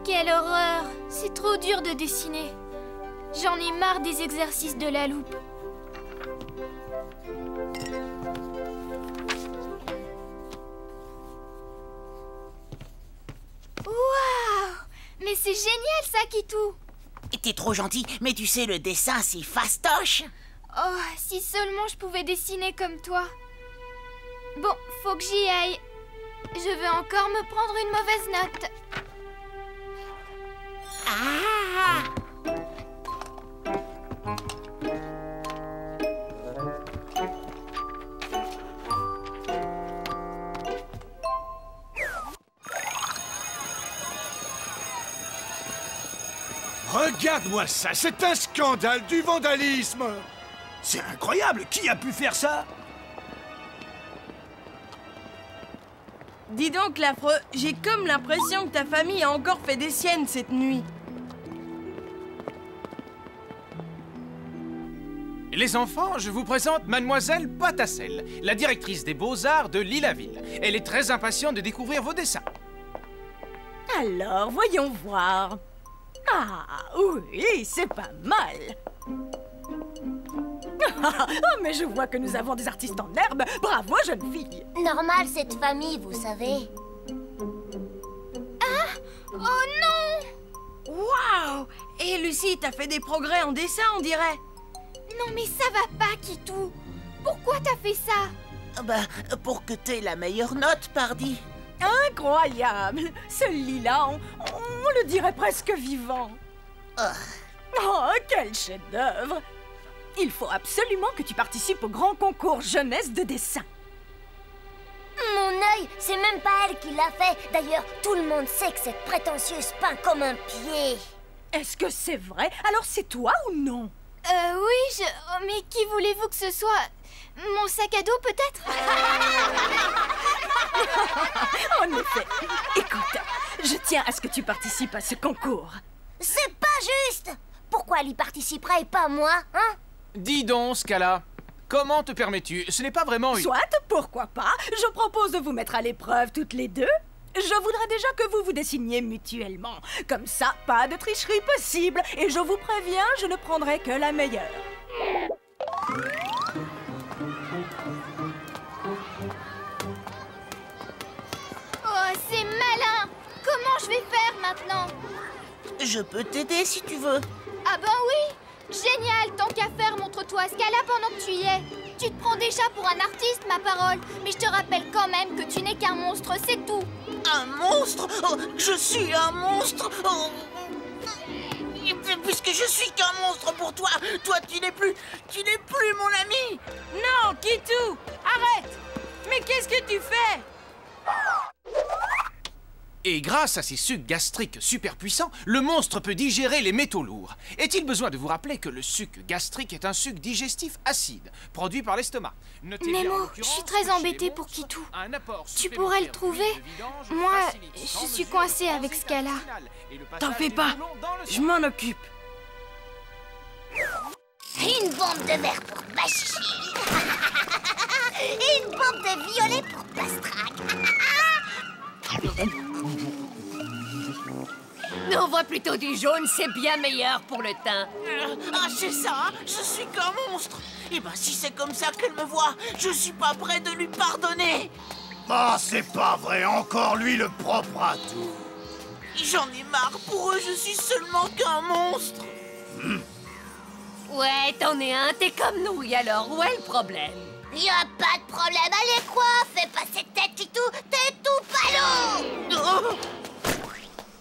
Quelle horreur! C'est trop dur de dessiner. J'en ai marre des exercices de la loupe. Waouh! Mais c'est génial ça, Kitou! T'es trop gentil, mais tu sais, le dessin, c'est fastoche. Oh, si seulement je pouvais dessiner comme toi. Bon, faut que j'y aille. Je vais encore me prendre une mauvaise note. Ah! Regarde-moi ça, c'est un scandale, du vandalisme! C'est incroyable, qui a pu faire ça? Dis donc, l'affreux, j'ai comme l'impression que ta famille a encore fait des siennes cette nuit. Les enfants, je vous présente Mademoiselle Patacelle, la directrice des Beaux-Arts de Lilaville. Elle est très impatiente de découvrir vos dessins. Alors, voyons voir. Ah, oui, c'est pas mal. Oh, mais je vois que nous avons des artistes en herbe. Bravo, jeune fille. Normal, cette famille, vous savez. Ah! Oh non! Waouh! Et Lucie, t'as fait des progrès en dessin, on dirait. Non, mais ça va pas, Kitou. Pourquoi t'as fait ça? Bah, pour que t'aies la meilleure note, pardi. Incroyable! Ce lilas, on le dirait presque vivant. Oh, quel chef-d'œuvre! Il faut absolument que tu participes au grand concours jeunesse de dessin. Mon œil, c'est même pas elle qui l'a fait. D'ailleurs, tout le monde sait que cette prétentieuse peint comme un pied. Est-ce que c'est vrai? Alors c'est toi ou non? Oui, oh, mais qui voulez-vous que ce soit? Mon sac à dos, peut-être? En effet. Écoute, je tiens à ce que tu participes à ce concours. C'est pas juste! Pourquoi elle y participerait et pas moi, hein? Dis donc, Scala, comment te permets-tu? Ce n'est pas vraiment une... Soit, pourquoi pas? Je propose de vous mettre à l'épreuve toutes les deux. Je voudrais déjà que vous vous dessiniez mutuellement. Comme ça, pas de tricherie possible. Et je vous préviens, je ne prendrai que la meilleure. Oh, c'est malin! Comment je vais faire maintenant? Je peux t'aider si tu veux. Ah ben oui! Génial! Tant qu'à faire, montre-toi Scala pendant que tu y es. Tu te prends déjà pour un artiste, ma parole. Mais je te rappelle quand même que tu n'es qu'un monstre, c'est tout. Un monstre? Oh, je suis un monstre? Oh. Puisque je suis qu'un monstre pour toi, toi tu n'es plus mon ami. Non, Kitou, arrête! Mais qu'est-ce que tu fais? Et grâce à ses sucs gastriques super puissants, le monstre peut digérer les métaux lourds. Est-il besoin de vous rappeler que le suc gastrique est un suc digestif acide, produit par l'estomac? Nemo, je suis très embêtée pour Kitou. Tu pourrais le trouver? Moi, je suis coincée avec ce cas-là. T'en fais pas, je m'en occupe. Une bombe de verre pour Bachichi. Et une bombe de violet pour Pastraque. On voit plutôt du jaune, c'est bien meilleur pour le teint. Ah, c'est ça, je suis qu'un monstre. Et ben, si c'est comme ça qu'elle me voit, je suis pas prêt de lui pardonner. Ah, c'est pas vrai, encore lui le propre à tout. J'en ai marre, pour eux, je suis seulement qu'un monstre. Ouais, t'en es un, t'es comme nous, et alors, où est le problème? Y a pas de problème, allez quoi? Fais pas cette tête, Titou, t'es tout ballot.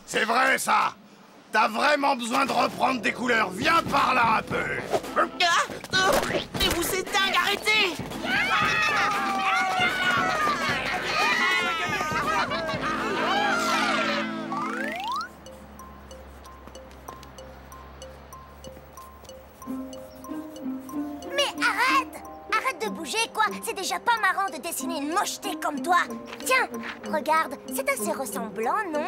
C'est vrai, ça. T'as vraiment besoin de reprendre des couleurs. Viens par là un peu. Mais vous êtes dingue, arrêtez! Mais arrête! Arrête de bouger, quoi! C'est déjà pas marrant de dessiner une mocheté comme toi! Tiens, regarde, c'est assez ressemblant, non?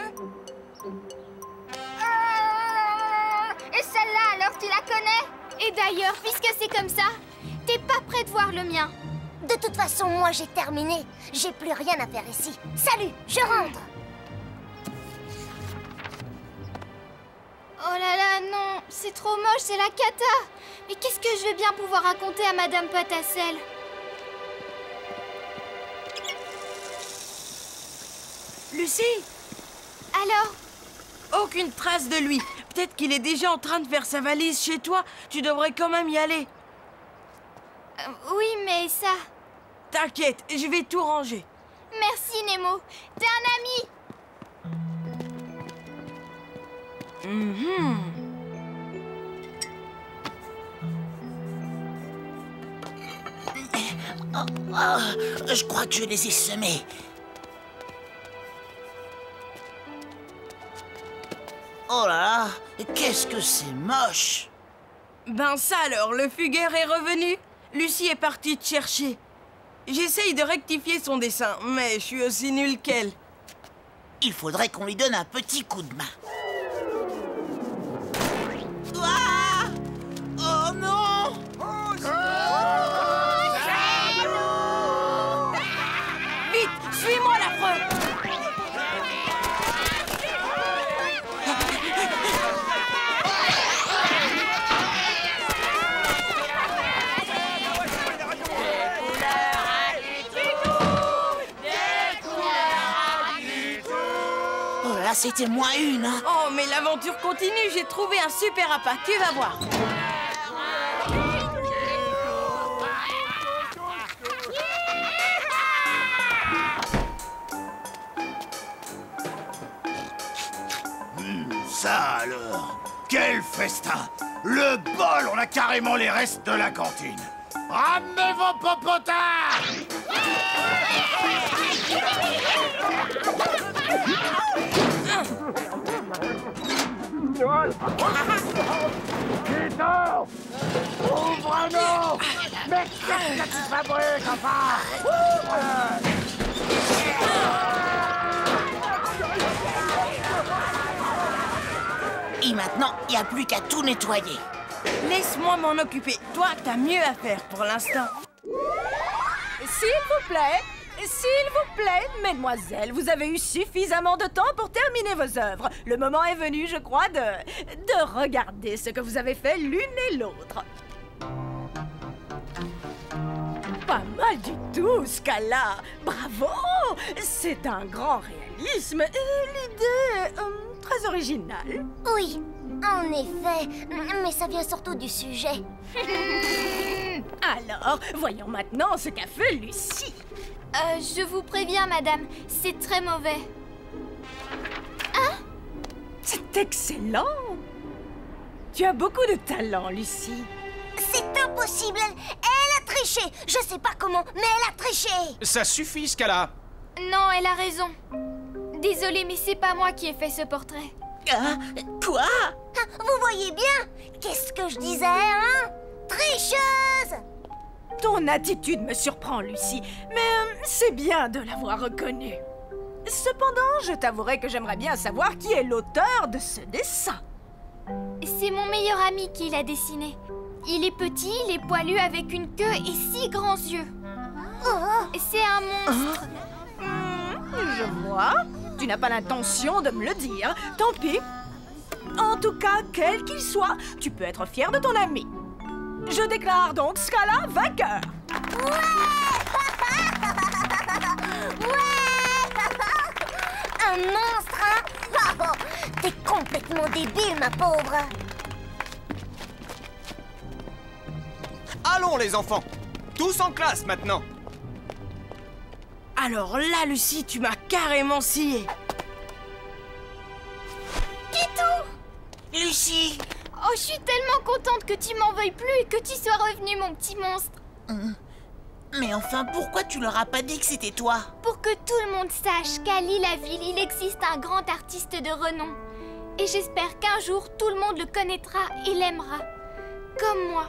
Et celle-là, alors tu la connais? Et d'ailleurs, puisque c'est comme ça, t'es pas prêt de voir le mien. De toute façon, moi j'ai terminé. J'ai plus rien à faire ici. Salut, je rentre! Oh là là, non, c'est trop moche, c'est la cata. Mais qu'est-ce que je vais bien pouvoir raconter à Madame Patacelle? Lucie! Alors? Aucune trace de lui. Peut-être qu'il est déjà en train de faire sa valise chez toi. Tu devrais quand même y aller. Oui, mais ça... T'inquiète, je vais tout ranger. Merci, Nemo. T'es un ami. Je crois que je les ai semés. Oh là là, qu'est-ce que c'est moche! Ben ça alors, le fugueur est revenu. Lucie est partie te chercher. J'essaye de rectifier son dessin, mais je suis aussi nulle qu'elle. Il faudrait qu'on lui donne un petit coup de main. Ah! Oh non! Vite, suis-moi la preuve! C'était moins une, hein. Oh, mais l'aventure continue, j'ai trouvé un super appât, tu vas voir. Ça alors, quel festin! Le bol, on a carrément les restes de la cantine. Ramenez vos popotins! Peter! Ouvre-nous! Mais qu'est-ce que tu fabriques, enfin? Et maintenant, il n'y a plus qu'à tout nettoyer. Laisse-moi m'en occuper. Toi, t'as mieux à faire pour l'instant. S'il vous plaît, mesdemoiselles, vous avez eu suffisamment de temps pour terminer vos œuvres. Le moment est venu, je crois, de regarder ce que vous avez fait l'une et l'autre. Pas mal du tout, ce cas-là. Bravo! C'est un grand réalisme. L'idée est très originale. Oui, en effet. Mais ça vient surtout du sujet. Alors, voyons maintenant ce qu'a fait Lucie. Je vous préviens, madame, c'est très mauvais. Hein? C'est excellent. Tu as beaucoup de talent, Lucie. C'est impossible. Elle a triché. Je sais pas comment, mais elle a triché. Ça suffit, Scala. Non, elle a raison. Désolée, mais c'est pas moi qui ai fait ce portrait. Quoi? Vous voyez bien? Qu'est-ce que je disais, hein? Tricheuse! Ton attitude me surprend, Lucie, mais c'est bien de l'avoir reconnue. Cependant, je t'avouerai que j'aimerais bien savoir qui est l'auteur de ce dessin. C'est mon meilleur ami qui l'a dessiné. Il est petit, il est poilu avec une queue et 6 grands yeux. C'est un monstre. Je vois. Tu n'as pas l'intention de me le dire. Tant pis. En tout cas, quel qu'il soit, tu peux être fier de ton ami. Je déclare donc Scala vainqueur. Un monstre, hein? Oh, t'es complètement débile, ma pauvre. Allons, les enfants! Tous en classe, maintenant! Alors là, Lucie, tu m'as carrément scié. Kitou! Lucie! Oh, je suis tellement contente que tu m'en veuilles plus et que tu sois revenu, mon petit monstre. Mais enfin, pourquoi tu leur as pas dit que c'était toi? Pour que tout le monde sache qu'à Lille-la-Ville, il existe un grand artiste de renom. Et j'espère qu'un jour, tout le monde le connaîtra et l'aimera. Comme moi.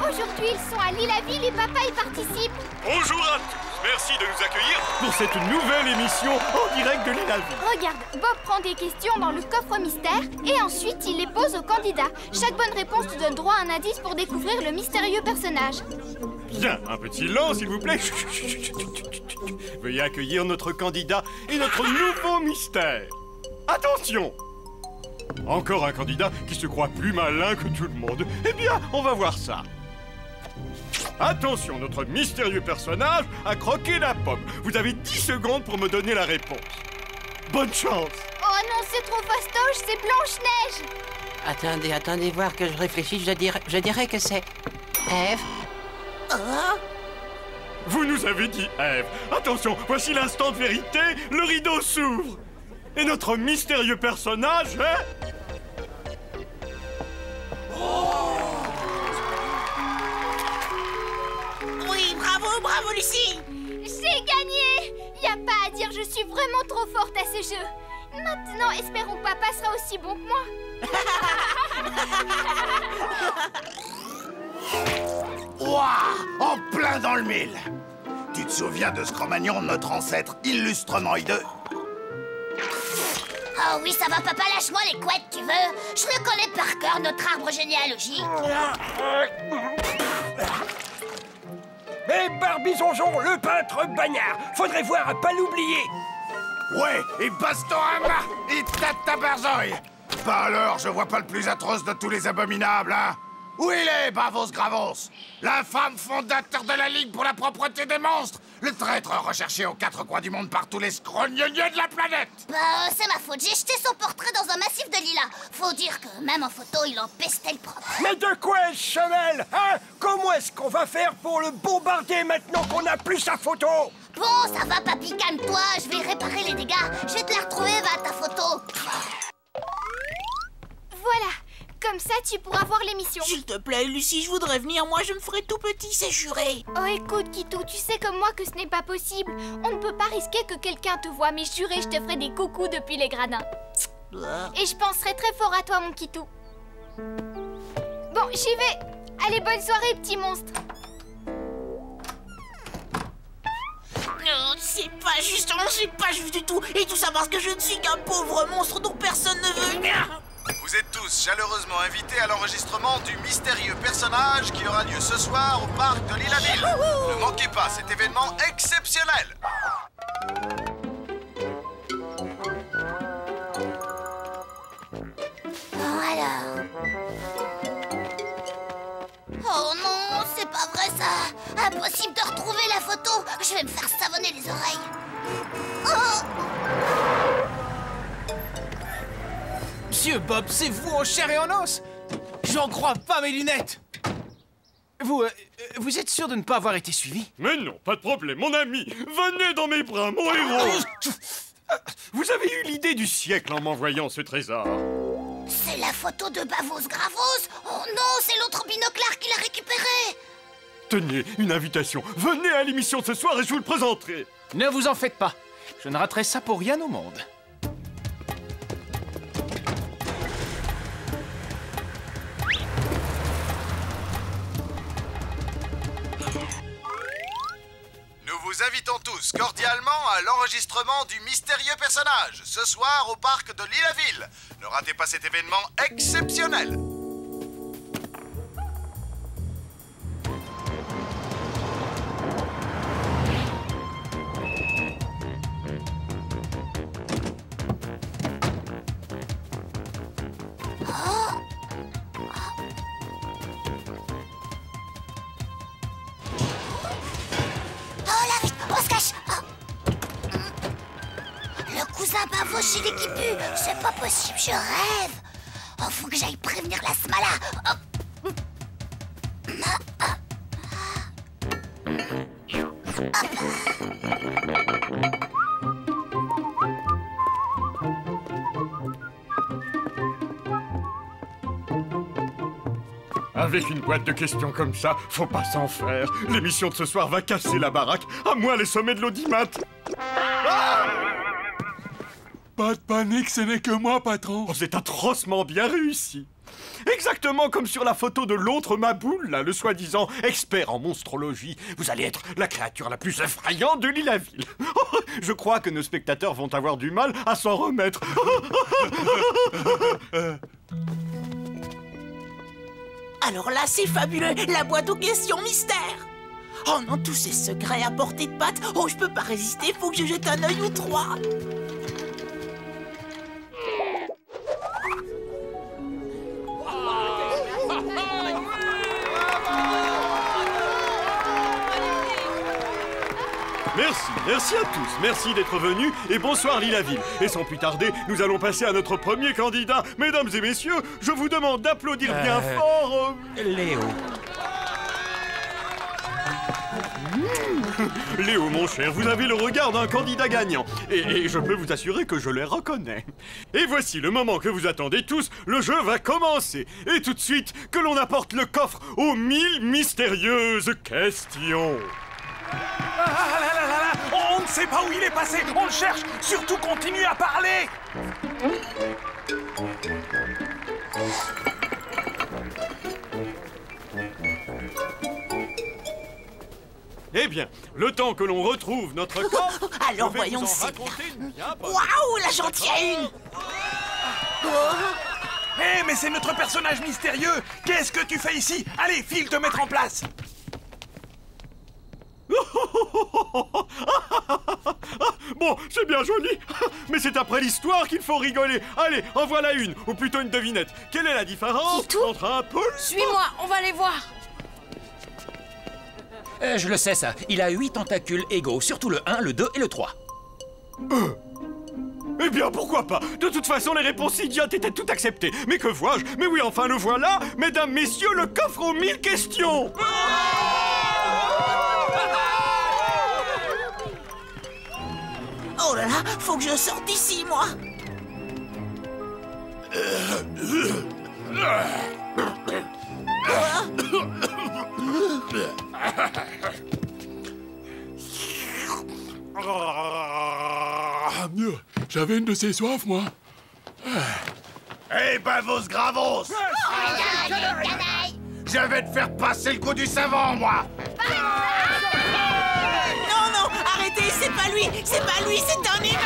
Aujourd'hui, ils sont à Lille-la-Ville et papa y participe. Bonjour à tous, merci de nous accueillir pour cette nouvelle émission en direct de Lille-la-Ville. Regarde, Bob prend des questions dans le coffre mystère et ensuite il les pose aux candidats. Chaque bonne réponse te donne droit à un indice pour découvrir le mystérieux personnage. Bien, un peu de silence s'il vous plaît. Veuillez accueillir notre candidat et notre nouveau mystère. Attention! Encore un candidat qui se croit plus malin que tout le monde. Eh bien, on va voir ça. Attention, notre mystérieux personnage a croqué la pomme. Vous avez 10 secondes pour me donner la réponse. Bonne chance. Oh non, c'est trop fastoche, c'est Blanche-Neige. Attendez, voir que je réfléchisse. Je dirais que c'est Ève. Vous nous avez dit Ève. Attention, voici l'instant de vérité. Le rideau s'ouvre. Et notre mystérieux personnage est... Oui, bravo Lucie. J'ai gagné. Y a pas à dire, je suis vraiment trop forte à ce jeu. Maintenant, espérons que papa sera aussi bon que moi. Ouah, en plein dans le mille. Tu te souviens de Scromagnon, notre ancêtre illustrement hideux? Oh oui, ça va, papa, lâche-moi les couettes, tu veux? Je le connais par cœur, notre arbre généalogique. Mais Barbizonjon, le peintre Bagnard, faudrait voir à pas l'oublier. Ouais, et Bastorama, et Tatabarzoï. Bah alors, je vois pas le plus atroce de tous les abominables, hein? Où il est, Bravos Gravos? L'infâme fondateur de la Ligue pour la propreté des monstres, le traître recherché aux 4 coins du monde par tous les scrogneux de la planète. Bah, c'est ma faute, j'ai jeté son portrait dans un massif de lilas. Faut dire que même en photo, il en pestait le propre. Mais de quoi est-ce, Chemelle, hein? Comment est-ce qu'on va faire pour le bombarder maintenant qu'on n'a plus sa photo? Bon, ça va, papy, calme-toi. Je vais réparer les dégâts. Je vais te la retrouver, va, ta photo. Voilà. Comme ça, tu pourras voir l'émission. S'il te plaît, Lucie, je voudrais venir. Moi, je me ferai tout petit, c'est juré. Oh, écoute, Kitou, tu sais comme moi que ce n'est pas possible. On ne peut pas risquer que quelqu'un te voie, mais juré, je te ferai des coucous depuis les gradins. Et je penserai très fort à toi, mon Kitou. Bon, j'y vais. Allez, bonne soirée, petit monstre. Non, c'est pas juste, c'est pas juste du tout. Et tout ça parce que je ne suis qu'un pauvre monstre dont personne ne veut. Vous êtes tous chaleureusement invités à l'enregistrement du mystérieux personnage qui aura lieu ce soir au parc de Lille-à-Ville. Ne manquez pas cet événement exceptionnel. Bon, alors... Oh non, c'est pas vrai ça. Impossible de retrouver la photo. Je vais me faire savonner les oreilles. Oh! Monsieur Bob, c'est vous en chair et en os? J'en crois pas mes lunettes. Vous êtes sûr de ne pas avoir été suivi? Mais non, pas de problème, mon ami. Venez dans mes bras, mon héros. Vous avez eu l'idée du siècle en m'envoyant ce trésor. C'est la photo de Bavos Gravos. Oh non, c'est l'autre binoclard qui l'a récupéré. Tenez, une invitation. Venez à l'émission ce soir et je vous le présenterai. Ne vous en faites pas. Je ne raterai ça pour rien au monde. Nous vous invitons tous cordialement à l'enregistrement du mystérieux personnage, ce soir au parc de Lille-à-Ville. Ne ratez pas cet événement exceptionnel. Chez l'équipu, c'est pas possible, je rêve. Oh, faut que j'aille prévenir la Smala. Avec une boîte de questions comme ça, faut pas s'en faire. L'émission de ce soir va casser la baraque. À moi les sommets de l'audimat. Pas de panique, ce n'est que moi, patron. Oh, c'est atrocement bien réussi. Exactement comme sur la photo de l'autre Maboule, là, le soi-disant expert en monstrologie. Vous allez être la créature la plus effrayante de Lille-à-Ville. Oh, je crois que nos spectateurs vont avoir du mal à s'en remettre. Alors là, c'est fabuleux, la boîte aux questions mystère. Oh non, tous ces secrets à portée de patte. Oh, je peux pas résister, faut que je jette un œil ou trois. Merci à tous, merci d'être venus et bonsoir Lille-à-Ville. Et sans plus tarder, nous allons passer à notre premier candidat. Mesdames et messieurs, je vous demande d'applaudir bien fort... Léo. Léo, mon cher, vous avez le regard d'un candidat gagnant. Et je peux vous assurer que je les reconnais. Et voici le moment que vous attendez tous, le jeu va commencer. Et tout de suite, que l'on apporte le coffre aux 1000 mystérieuses questions. On ne sait pas où il est passé, on le cherche. Surtout continue à parler. Eh bien, le temps que l'on retrouve notre coffre, alors je vais voyons vous en si raconter une bien bonne. Waouh, là j'en tiens une. Hé, mais c'est notre personnage mystérieux. Qu'est-ce que tu fais ici? Allez, file te mettre en place. Bon, c'est bien joli, mais c'est après l'histoire qu'il faut rigoler. Allez, en voilà une, ou plutôt une devinette. Quelle est la différence entre un poule... Suis-moi, on va aller voir. Je le sais ça, il a 8 tentacules égaux, surtout le 1, le 2 et le 3. Eh bien, pourquoi pas? De toute façon, les réponses idiotes étaient toutes acceptées. Mais que vois-je? Mais oui, enfin, le voilà. Mesdames, messieurs, le coffre aux 1000 questions. Oh là là, faut que je sorte d'ici, moi. J'avais une de ces soifs, moi. Eh ben, vos gravos! Je vais te faire passer le coup du savant, moi! Non, non, arrêtez, c'est pas lui, c'est un humain.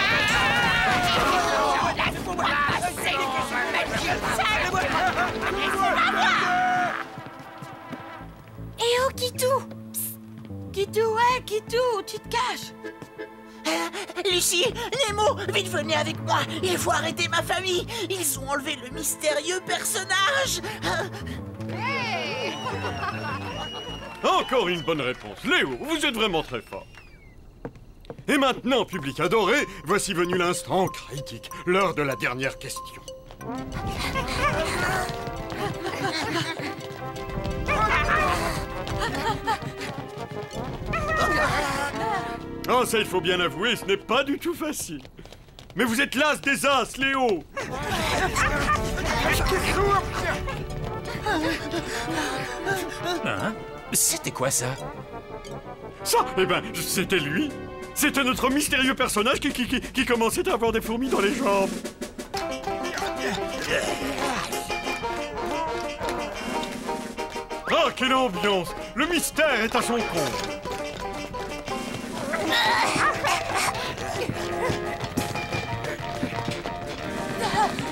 Eh oh, Kitou! Kitou, ouais, Kitou, tu te caches. Lucie, Nemo, vite venez avec moi. Il faut arrêter ma famille. Ils ont enlevé le mystérieux personnage. Encore une bonne réponse. Léo, vous êtes vraiment très fort. Et maintenant, public adoré, voici venu l'instant critique, l'heure de la dernière question. Oh, ça, il faut bien avouer, ce n'est pas du tout facile. Mais vous êtes l'as des as, Léo. Hein? C'était quoi ça? Ça, eh ben, c'était lui. C'était notre mystérieux personnage qui commençait à avoir des fourmis dans les jambes. Ah, quelle ambiance! Le mystère est à son comble.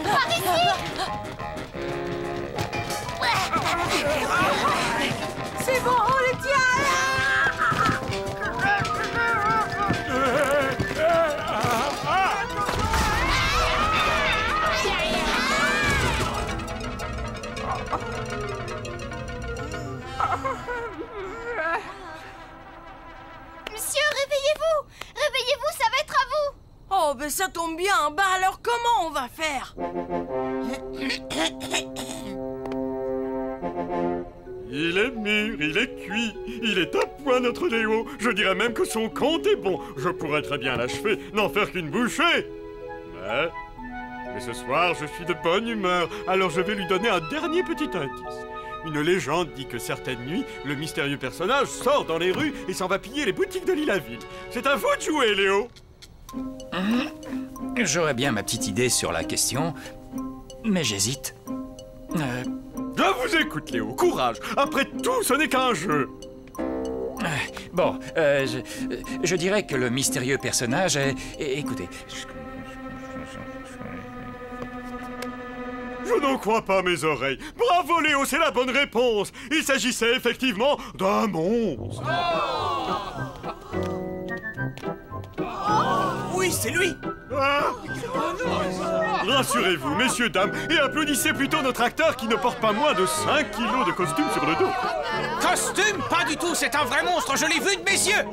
Par ici! C'est bon, on le tient. Monsieur, réveillez-vous! Réveillez-vous, ça va être à vous! Oh, ben ça tombe bien. Bah alors comment on va faire? Il est mûr, il est cuit, il est à point notre Léo. Je dirais même que son compte est bon. Je pourrais très bien l'achever, n'en faire qu'une bouchée. Mais ce soir, je suis de bonne humeur, alors je vais lui donner un dernier petit indice. Une légende dit que certaines nuits, le mystérieux personnage sort dans les rues et s'en va piller les boutiques de l'île-à-ville. C'est à vous de jouer, Léo. J'aurais bien ma petite idée sur la question, mais j'hésite. Je vous écoute, Léo. Courage. Après tout, ce n'est qu'un jeu. Bon, je dirais que le mystérieux personnage est... Écoutez... Je n'en crois pas mes oreilles. Bravo, Léo, c'est la bonne réponse. Il s'agissait effectivement d'un monstre. Oui, c'est lui. Rassurez-vous, messieurs, dames, et applaudissez plutôt notre acteur qui ne porte pas moins de 5 kilos de costume sur le dos. Costume? Pas du tout, c'est un vrai monstre, je l'ai vu de mes yeux.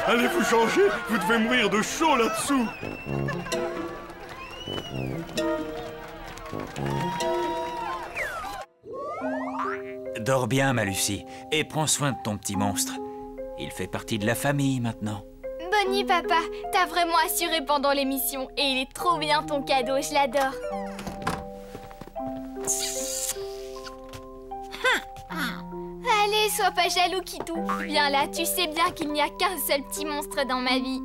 Allez vous changer, vous devez mourir de chaud là-dessous. Dors bien, ma Lucie, et prends soin de ton petit monstre. Il fait partie de la famille maintenant. Bonne nuit, papa. T'as vraiment assuré pendant l'émission. Et il est trop bien ton cadeau, je l'adore. Allez, sois pas jaloux, Kitou. Viens là, tu sais bien qu'il n'y a qu'un seul petit monstre dans ma vie.